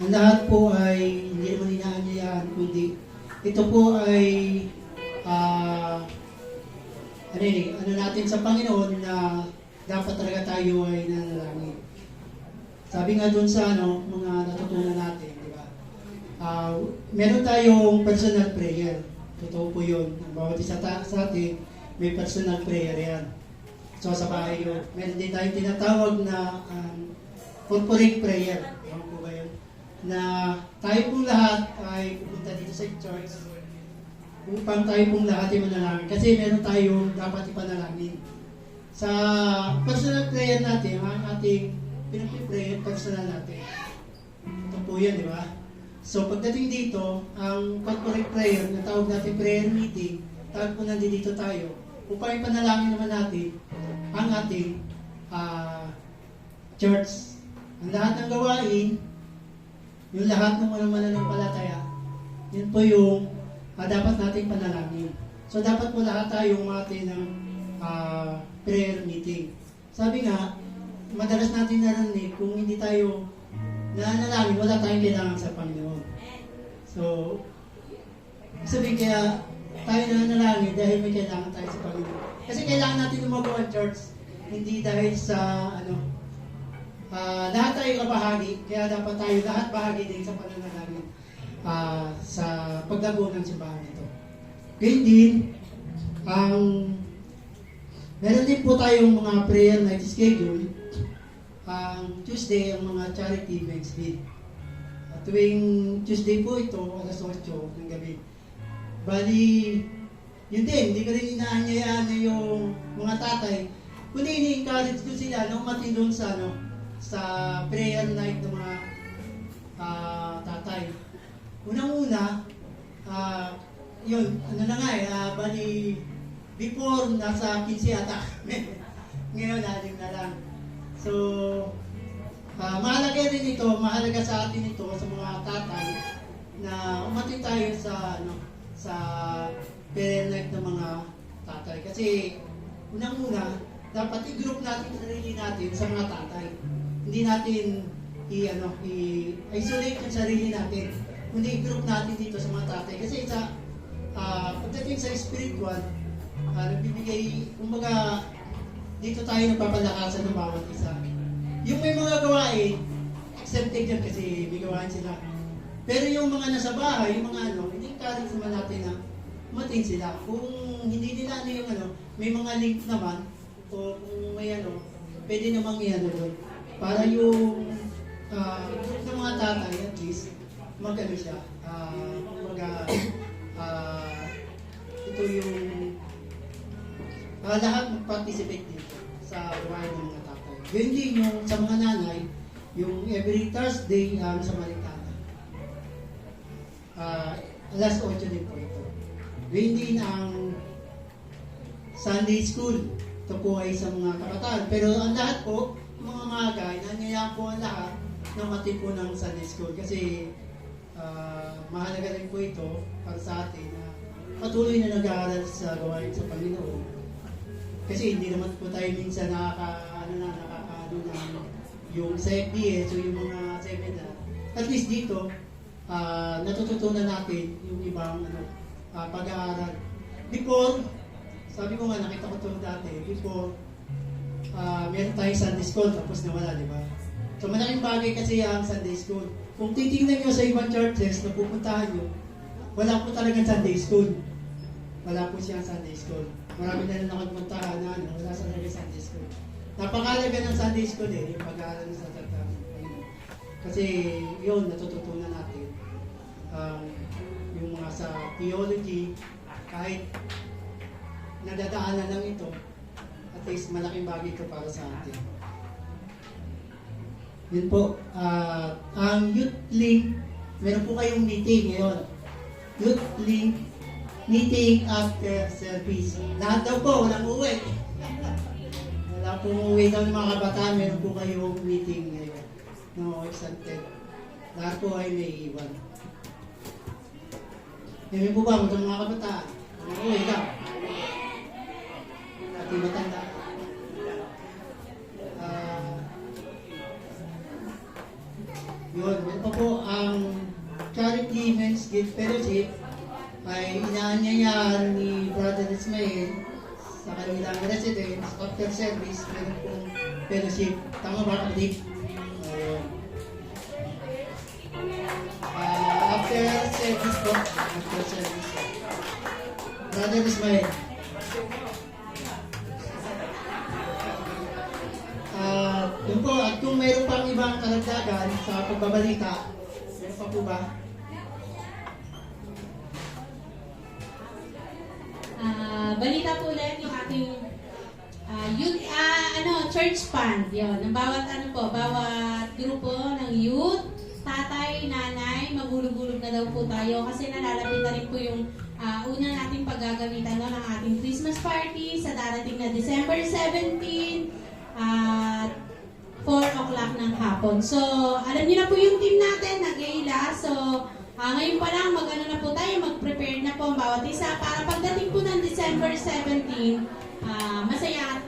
Ang lahat po ay hindi naman inaanyayahan, kundi ito po ay ano natin sa Panginoon na dapat talaga tayo ay nanalangin. Sabi nga doon sa mga natutunan natin, di ba? Meron tayong personal prayer. Totoo po yun. Ang bawat isa sa atin, may personal prayer yan. So sa bahay yun. Meron din tayong tinatawag na corporate prayer. Ewan po ba yun? Na tayo pong lahat ay pupunta dito sa church upang tayo pong lahat ay manalangin. Kasi meron tayong dapat ipanalangin. Sa personal prayer natin, ang ating pinag-pray, personal natin. Ito po yan, di ba? So pagdating dito, ang corporate prayer, na tawag natin prayer meeting, tawag po nandito tayo, upang ipanalangin naman natin ang ating church. Ang lahat ng gawain, yung lahat ng mga mananampalataya, yun po yung dapat nating panalangin. So dapat po lahat tayo umati ng prayer meeting. Sabi nga, madalas natin narinig, kung hindi tayo nanalangin, wala tayong kailangan sa Panginoon. So, sabihin kaya tayo nanalangin dahil may kailangan tayo sa Panginoon. Kasi kailangan natin lumagawa ang church, hindi dahil sa lahat tayo kabahagi, kaya dapat tayo lahat bahagi din sa pananalangin sa paglago ng simbahan ito. Gayun din, meron din po tayong mga prayer night schedule. Ang Tuesday, ang mga charity men's meet. Tuwing Tuesday po ito, alas 8 ng gabi. Bali, yun din, hindi ko rin inaanyayaan na yung mga tatay. Kundi ini-encourage ko sila na umatin doon sa prayer night ng mga tatay. Unang-una, yun, bali, before nasa 15 ata. Ngayon, aling na lang. So, mahalaga rin ito, mahalaga sa atin ito, sa mga tatay, na umatin tayo sa prayer night ng mga tatay. Kasi, unang-una, dapat i-group natin sarili natin sa mga tatay. Hindi natin i-isolate yung sarili natin. Kundi i-group natin dito sa mga tatay. Kasi pagdating sa spiritual, nagbibigay, kumbaga, dito tayo nagpapalakasan ng bawat isa. Yung may mga gawain, accepted yan kasi may gawain sila. Pero yung mga nasa bahay, yung mga ini-encourage naman natin na umatin sila. Kung hindi nila may mga link naman, o kung may pwede namang doon. Para yung group ng mga tatay, at least, siya. Ito yung lahat mag-participate dito sa gawain ng mga tatay. Yun din yung sa mga nanay, yung every Thursday sa Marikana. Alas 8 din po ito. Yun din ang Sunday School. Ito po ay sa mga kabataan. Pero ang lahat po, mga magay, nangyayaan po ang lahat na mati po ng Sunday School. Kasi mahalaga rin po ito para sa atin na patuloy na nag-aaral sa gawain sa Panginoon. Kasi hindi naman po tayo minsan nakakaano na yung sa FBS o yung mga seminar. At least dito, natututunan natin yung ibang pag-aaral. Before, sabi ko nga, nakita ko ito dati, before, meron tayong Sunday School, tapos nawala, di ba? So, malaking bagay kasi ang Sunday School. Kung titingnan nyo sa ibang churches na pupuntahan nyo, wala po talagang Sunday School. Wala po siyang Sunday School. Marami na rin nakagpuntahan na wala sa talaga Sunday School. Napakalaga ng Sunday School yung pag-aaral sa salita ng Panginoon. Kasi yun, natututunan natin. Yung mga sa theology, kahit nadadaanan lang ito, at least malaking bagay ito para sa atin. Yun po, ang Youth Link, meron po kayong meeting ngayon. Youth Link meeting after service. Lahat daw po, walang uwi. Wala pong uwi daw ng mga kabataan, meron po kayong meeting ngayon. No, excited. Lahat po ay may iwan. Meron po ba mga kabataan? Walang uwi daw. At yung matanda. Yun, ito po ang Charity Men's Gift Fellowship ay inaanyayahan ni Brother Ismael sa kanilang residence after service, meron pong fellowship. Tama ba, kapatid? After service po. After service. Brother Ismael. Yun po, at kung mayroon pang ibang karagdagan sa pagbabalita, meron pa po ba? balita po ulit yung ating youth, church fund. Yun, ng bawat bawat grupo ng youth, tatay, nanay, magulog-gulog na daw po tayo kasi nalalapit na rin po yung una nating paggagamitan ng ating Christmas party sa darating na December 17 at 4 o'clock ng hapon. So, alam niyo na po yung team natin, nag-iila. So, ngayon pa lang, na po tayo, mag-prepare na po ang bawat isa para pagdating po ng December 17,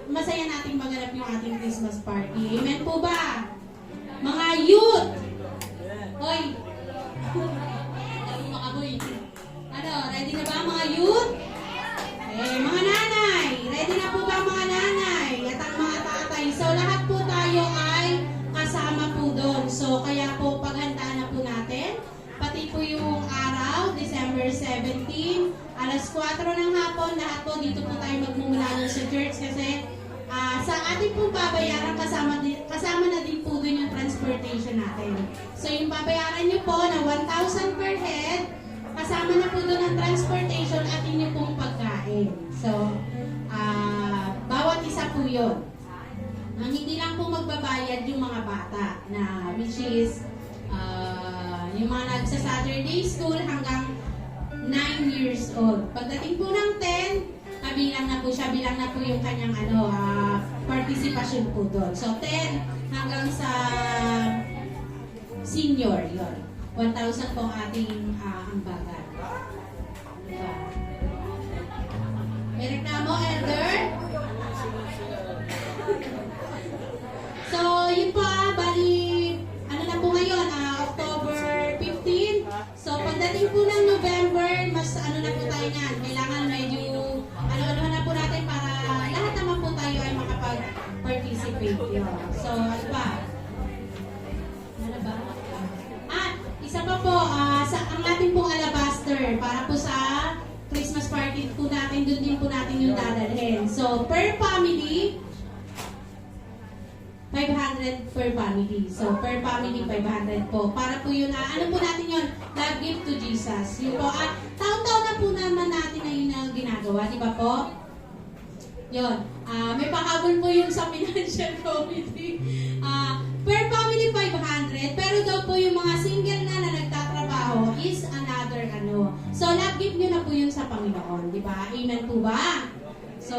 masaya nating maganap yung ating Christmas party. Amen po ba? Mga youth! Hoy! Ready na ba mga youth? Mga nanay! Ready na po ba mga nanay? At ang mga tatay. So, lahat po tayo ay kasama po doon. So, kaya po, paghandaan na po natin. Pati po yung araw, December 17, alas 4 ng hapon, lahat po dito po tayo magmumula sa church kasi sa ating po babayaran, kasama na din po doon yung transportation natin. So, yung babayaran nyo po na 1,000 per head, kasama na po doon ang transportation at inyo pong pagkain. So, bawat isa po yun. Ang hindi lang po magbabayad yung mga bata na which is yung mga nagsa-Saturday school hanggang 9 years old. Pagdating po ng 10, bilang na po yung kanyang participation po doon. So 10 hanggang sa senior, yun. 1,000 po ang ating ambagan. Diba? May reklamo, Elder? So, yun po bali, na po ngayon, October 15. So, pagdating po ng November, mas na po tayo niyan. Kailangan medyo, na po natin para lahat naman po tayo ay makapag-participate. Yun. So, ano ba? Isa pa po, ang ating pong alabaster para po sa Christmas party po natin, doon din po natin yung dadalhin. So, per family, 500 per family. So, per family, 500 po. Para po yun, ano po natin yun? Love gift to Jesus. Yun po, taon-taon na po naman natin na yun ang ginagawa, di ba po? Yun. May pakabol po yung sa financial committee. Per family, 500. Pero daw po yung mga single na nagtatrabaho is another So, love gift nyo na po yun sa Panginoon. Di ba? Amen po ba? So,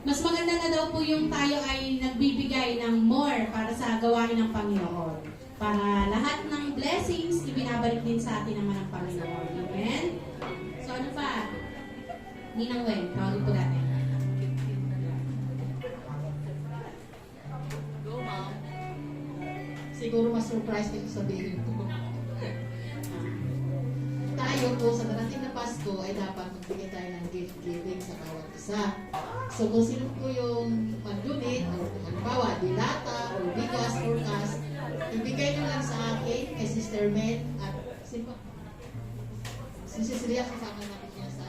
mas maganda na daw po yung tayo ay nagbibigay ng more para sa gawain ng Panginoon. Para lahat ng blessings, ibinabalik din sa atin naman ng Panginoon. Amen? So, ano pa? Ninang Wen, tawagin po natin. Siguro mas surprise kayo sabihin ko. Tayo po sa darating na Pasko ay dapat magbigay tayo ng gift giving sa bawat isa. So kung sino po yung mag-donate, o halimbawa, dilata, o bigas, or cash, ibigay nyo lang sa akin, kay Sister Mel, at si Sis Ria, kasama natin niya sa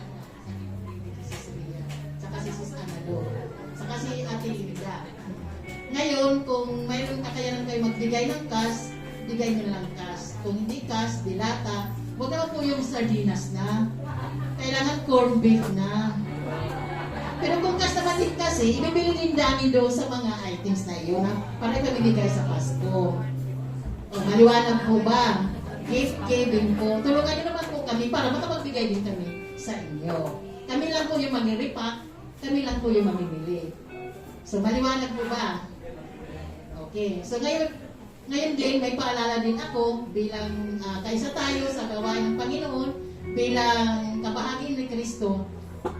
si Sis Ria, saka si Sis Analo, saka si Ate Linda. Ngayon, kung mayroong kakayanan kayo magbigay ng cash, bigay nyo na lang cash. Kung hindi cash, dilata, huwag naman po yung sardinas na. Kailangan corned beef na. Pero kung cash naman din kasi, ibibili din namin doon sa mga items na iyon para ipamimigay sa Pasko. O, maliwanag po ba? Gift giving po. Tulungan nyo naman po kami para makapagbigay din kami sa inyo. Kami lang po yung mag-repack, kami lang po yung mamimili. So, maliwanag po ba? Okay. So, ngayon din, may paalala din ako bilang kaisa tayo sa gawain ng Panginoon, bilang kabahagi ni Kristo.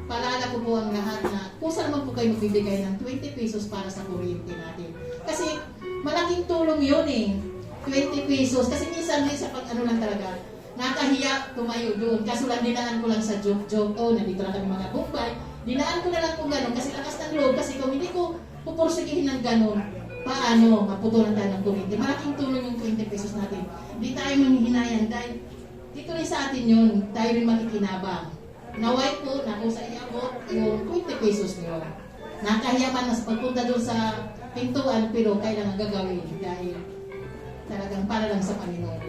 Paalala ko po ang lahat na kung saan naman po kayo magbibigay ng 20 pesos para sa kuryente natin. Kasi, malaking tulong yun 20 pesos. Kasi minsan din sa lang talaga, nakahiya tumayo doon. Kaso lang dinaan ko lang sa joke-joke. Nandito lang kami mga bumbay. Dinaan ko na lang kung gano'n kasi lakas ng loob. Kasi kung hindi ko pupursigihin ng gano'n, paano maputulan tayo ng kuryente? Malaking tulong yung 20 pesos natin. Hindi tayo manghihinayan dahil dito rin sa atin yun, tayo rin makikinabang. Naway po na kung sa iabot yung 20 pesos nyo. Nakahiya man na pagpunta doon sa pintuan pero kailangan gagawin dahil talagang para lang sa Panginoon.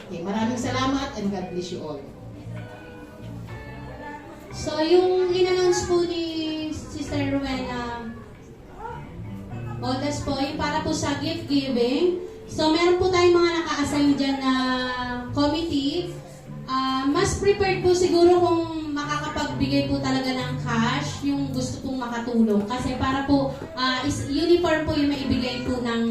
Okay, maraming salamat and God bless you all. So, yung in-announce po ni Sister Rowena Odas po, yung para po sa gift giving. So, meron po tayong mga naka-assign dyan na committee. Mas prepared po siguro kung makakapagbigay po talaga ng cash, yung gusto pong makatulong. Kasi para po, uniform po yung maibigay po ng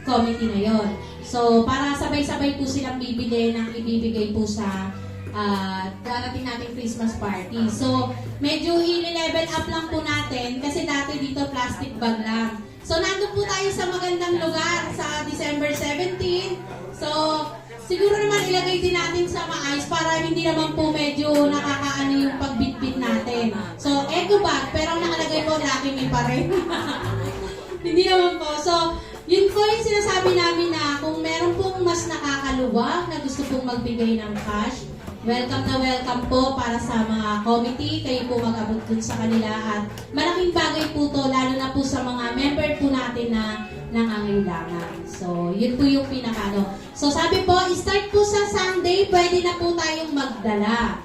committee na yon. So, para sabay-sabay po silang bibili ng ibibigay po sa darating nating Christmas party. So, medyo i-level up lang po natin kasi dati dito plastic bag lang. So, nandun po tayo sa magandang lugar sa December 17. So, siguro naman ilagay din natin sa maayos para hindi naman po medyo nakakaano yung pagbitbit natin. So, eco bag, pero ang nakalagay po Lucky Me pa rin. Hindi naman po. So, yun po yung sinasabi namin na kung meron pong mas nakakaluwag na gusto pong magbigay ng cash, welcome na welcome po para sa mga committee. Kayo po mag-abot dun sa kanila at malaking bagay po to lalo na po sa mga member po natin na nangangailangan. So, yun po yung pinakano. So, sabi po, start po sa Sunday, pwede na po tayong magdala.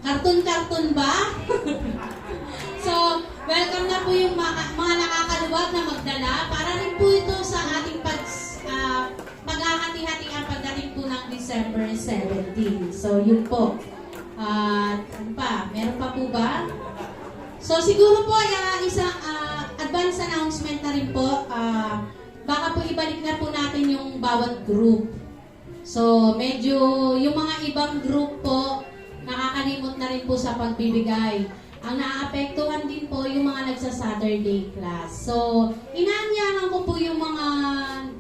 Karton-karton ba? So, welcome na po yung mga nakakaluwag na magdala para rin po ito sa ating paghahati-hatian pagdating po ng December 17. So, yun po. Ano pa? Meron pa po ba? So, siguro po, isang advance announcement na rin po. Baka po ibalik na po natin yung bawat group. So, medyo yung mga ibang group po, nakakalimot na rin po sa pagbibigay. Ang naaapektuhan din po yung mga nagsa-Saturday class. So, inaanyahan ko po yung mga,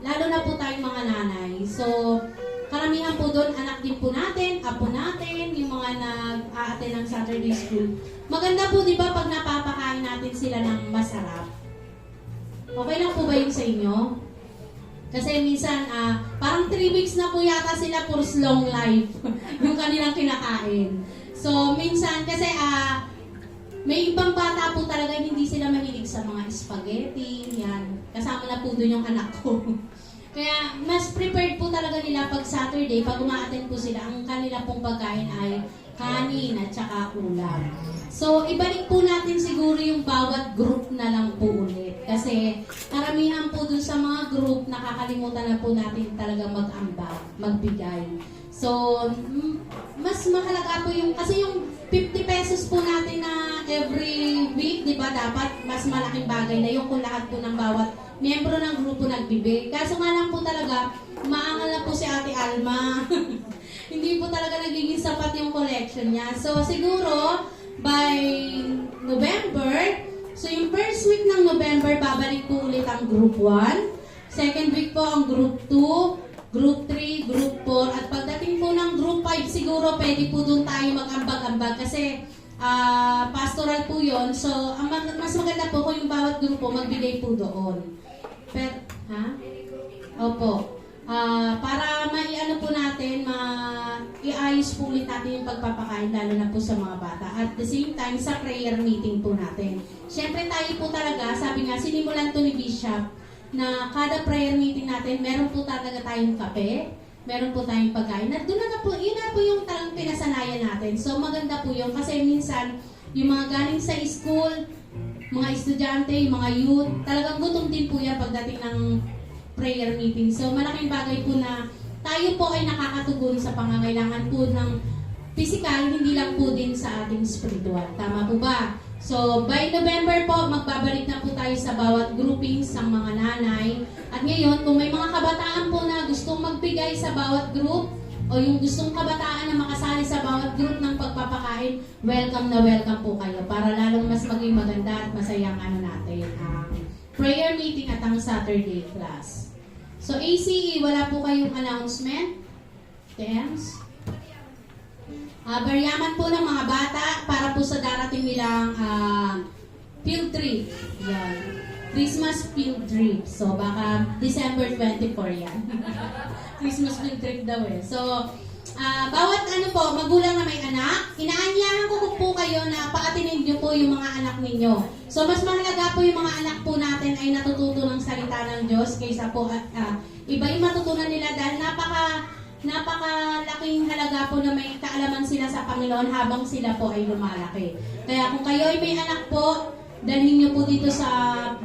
lalo na po tayong mga nanay. So, karamihan po doon, anak din po natin, apo natin, yung mga nag-a-attend ng Saturday school. Maganda po, di ba, pag napapakain natin sila ng masarap. Okay lang po ba yun sa inyo? Kasi minsan, parang 3 weeks na po yata sila for long life yung kanilang kinakain. So, minsan, kasi may ibang bata po talaga hindi sila mahilig sa mga spaghetti, yan. Kasama na po doon yung anak ko. Kaya, mas prepared po talaga nila pag Saturday, pag umaattend po sila, ang kanila pong pagkain ay kanin at saka ulam. So, ibalik po natin siguro yung bawat group na lang po ulit. Kasi, karamihan po dun sa mga group, nakakalimutan na po natin talaga mag-ambag, magbigay. So, mas mahalaga po yung, kasi yung 50 pesos po natin na every week, di ba, dapat mas malaking bagay na yung kung lahat po ng bawat miyembro ng grupo nagbibig. Kaso nga lang po talaga, maangal na po si Ate Alma. Hindi po talaga nagiging sapat yung collection niya. So, siguro, by November, so yung first week ng November, babalik po ulit ang group 1. Second week po ang group 2, group 3, group 4. At pagdating po ng group 5, siguro pwede po doon tayo mag-ambag-ambag kasi pastoral po yon. So, ang mas maganda po kung yung bawat grupo magbigay po doon. Pero, Opo. Para maiano po natin, iayos po ulit natin yung pagpapakain lalo na po sa mga bata. At the same time, sa prayer meeting po natin. Siyempre tayo po talaga, sabi nga, sinimulan to ni Bishop, na kada prayer meeting natin, meron po talaga tayong kape, meron po tayong pagkain. At doon na po, yun na po yung talagang pinasanayan natin. So maganda po yun kasi minsan, yung mga galing sa school, mga estudyante, yung mga youth, talagang gutom din po yan pagdating ng prayer meeting. So malaking bagay po na tayo po ay nakakatugon sa pangangailangan po ng physical, hindi lang po din sa ating spiritual. Tama po ba? So, by November po, magbabalik na po tayo sa bawat groupings ng mga nanay. At ngayon, kung may mga kabataan po na gustong magbigay sa bawat group, o yung gustong kabataan na makasali sa bawat group ng pagpapakain, welcome na welcome po kayo para lalong mas maging maganda at masayang natin ang prayer meeting at ang Saturday class. So, ACE, wala po kayong announcement? Thanks. Baryaman po ng mga bata para po sa darating nilang field trip. Yan. Christmas field trip. So, baka December 24 yan. Christmas field trip daw eh. So, bawat magulang na may anak, inaanyahan ko po kayo na paatinin niyo po yung mga anak ninyo. So, mas mahalaga po yung mga anak po natin ay natututo ng salita ng Diyos kaysa po iba yung matutunan nila dahil napakalaking halaga po na may kaalaman sila sa Panginoon habang sila po ay lumalaki. Kaya kung kayo ay may anak po, dalhin niyo po dito sa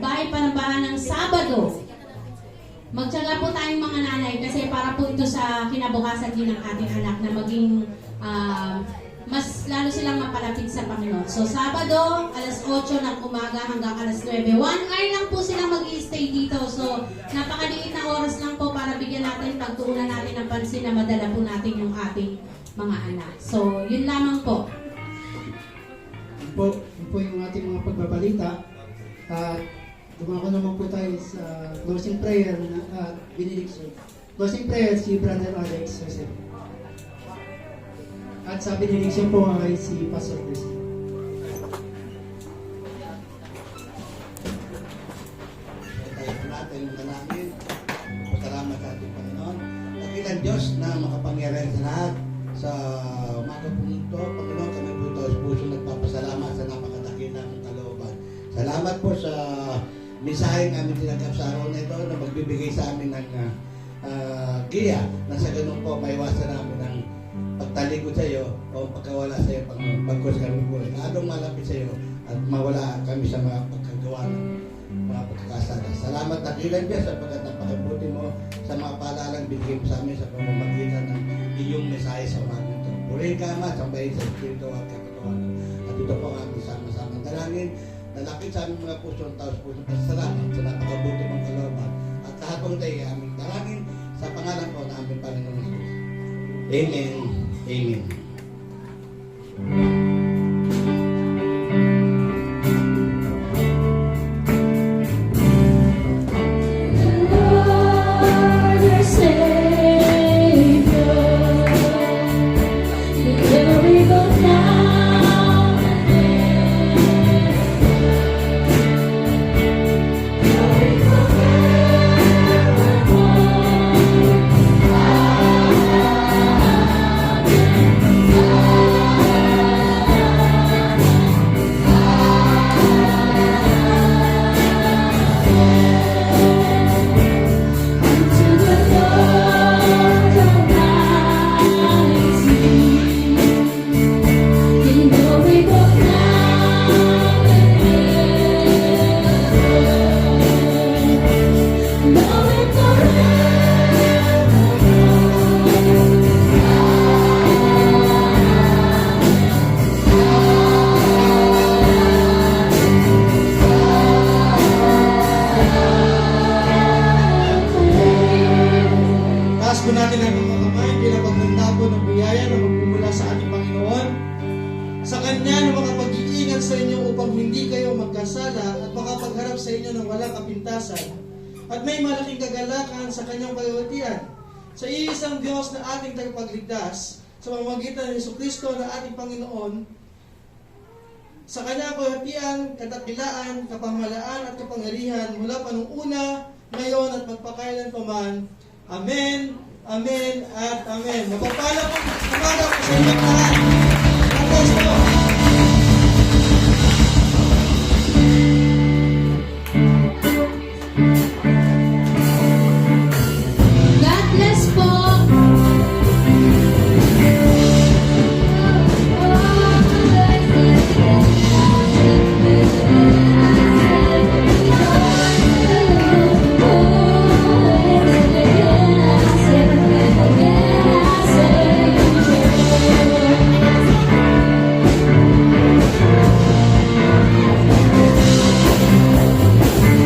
bahay panambahan ng Sabado. Magtiyaga po tayong mga nanay kasi para po ito sa kinabukasan din ng ating anak na maging mas lalo silang mapalapit sa Panginoon. So, Sabado, alas 8 ng umaga hanggang alas 9. 1 hour lang po sila mag-i-stay dito. So, napakaliit na oras lang po para bigyan natin, pagtuunan natin ng pansin na madala po natin yung ating mga anak. So, yun lamang po. Yun po yung ating mga pagbabalita. At dumako naman po tayo sa closing prayer at benediction. Closing prayer si Brother Alex Jose. At sa benediction po ay si Pastor Chris. Tayo po natin yung namin. Pasalamat sa ating Panginoon. Dakilang Diyos na makapangyarihan sa lahat. Sa umaga po nito, Panginoon, kami po taos puso nagpapasalamat sa napakadakilang kalooban. Salamat po sa mensahe namin tinagap sa araw na ito na magbibigay sa amin ng giya na sa ganun po maiwasan namin ng pagtalikod sa iyo o pagkawala sa iyo pagkos kami po. Lalong malapit sa iyo at mawala kami sa mga pagkagawa ng mga pagkakasala. Salamat at ilan Diyos sapagkat napakabuti mo sa mga paalalang binigay mo sa amin sa pamamagitan ng iyong mensahe sa umaga ito. Purihin ka Ama, sambahin sa Espiritu at katotohanan. At ito po ang aming sama-sama dalangin. Lalapit sa aming mga puso at taos puso pasalamat sa napakabuti mong kalooban. At lahat pong tayo aming dalangin sa pangalan po ng aming Panginoon Jesus. Amen. Amen. Taas po natin ang mga kamay bilang pagtanda po ng biyaya na magmumula sa ating Panginoon. Sa Kanya na makapag-iingat sa inyo upang hindi kayo magkasala at makapagharap sa inyo ng walang kapintasan. At may malaking kagalakan sa Kanyang pagawatian. Sa iisang Diyos na ating tagapagligtas, sa pamamagitan ng Jesucristo na ating Panginoon, sa Kanya kawatian, katakilaan, kapamahalaan at kapangyarihan mula pa nung una, ngayon at magpakailan paman. Amen, amen, at amen. Mapagpala po umaga po sa inyo lahat. God bless po.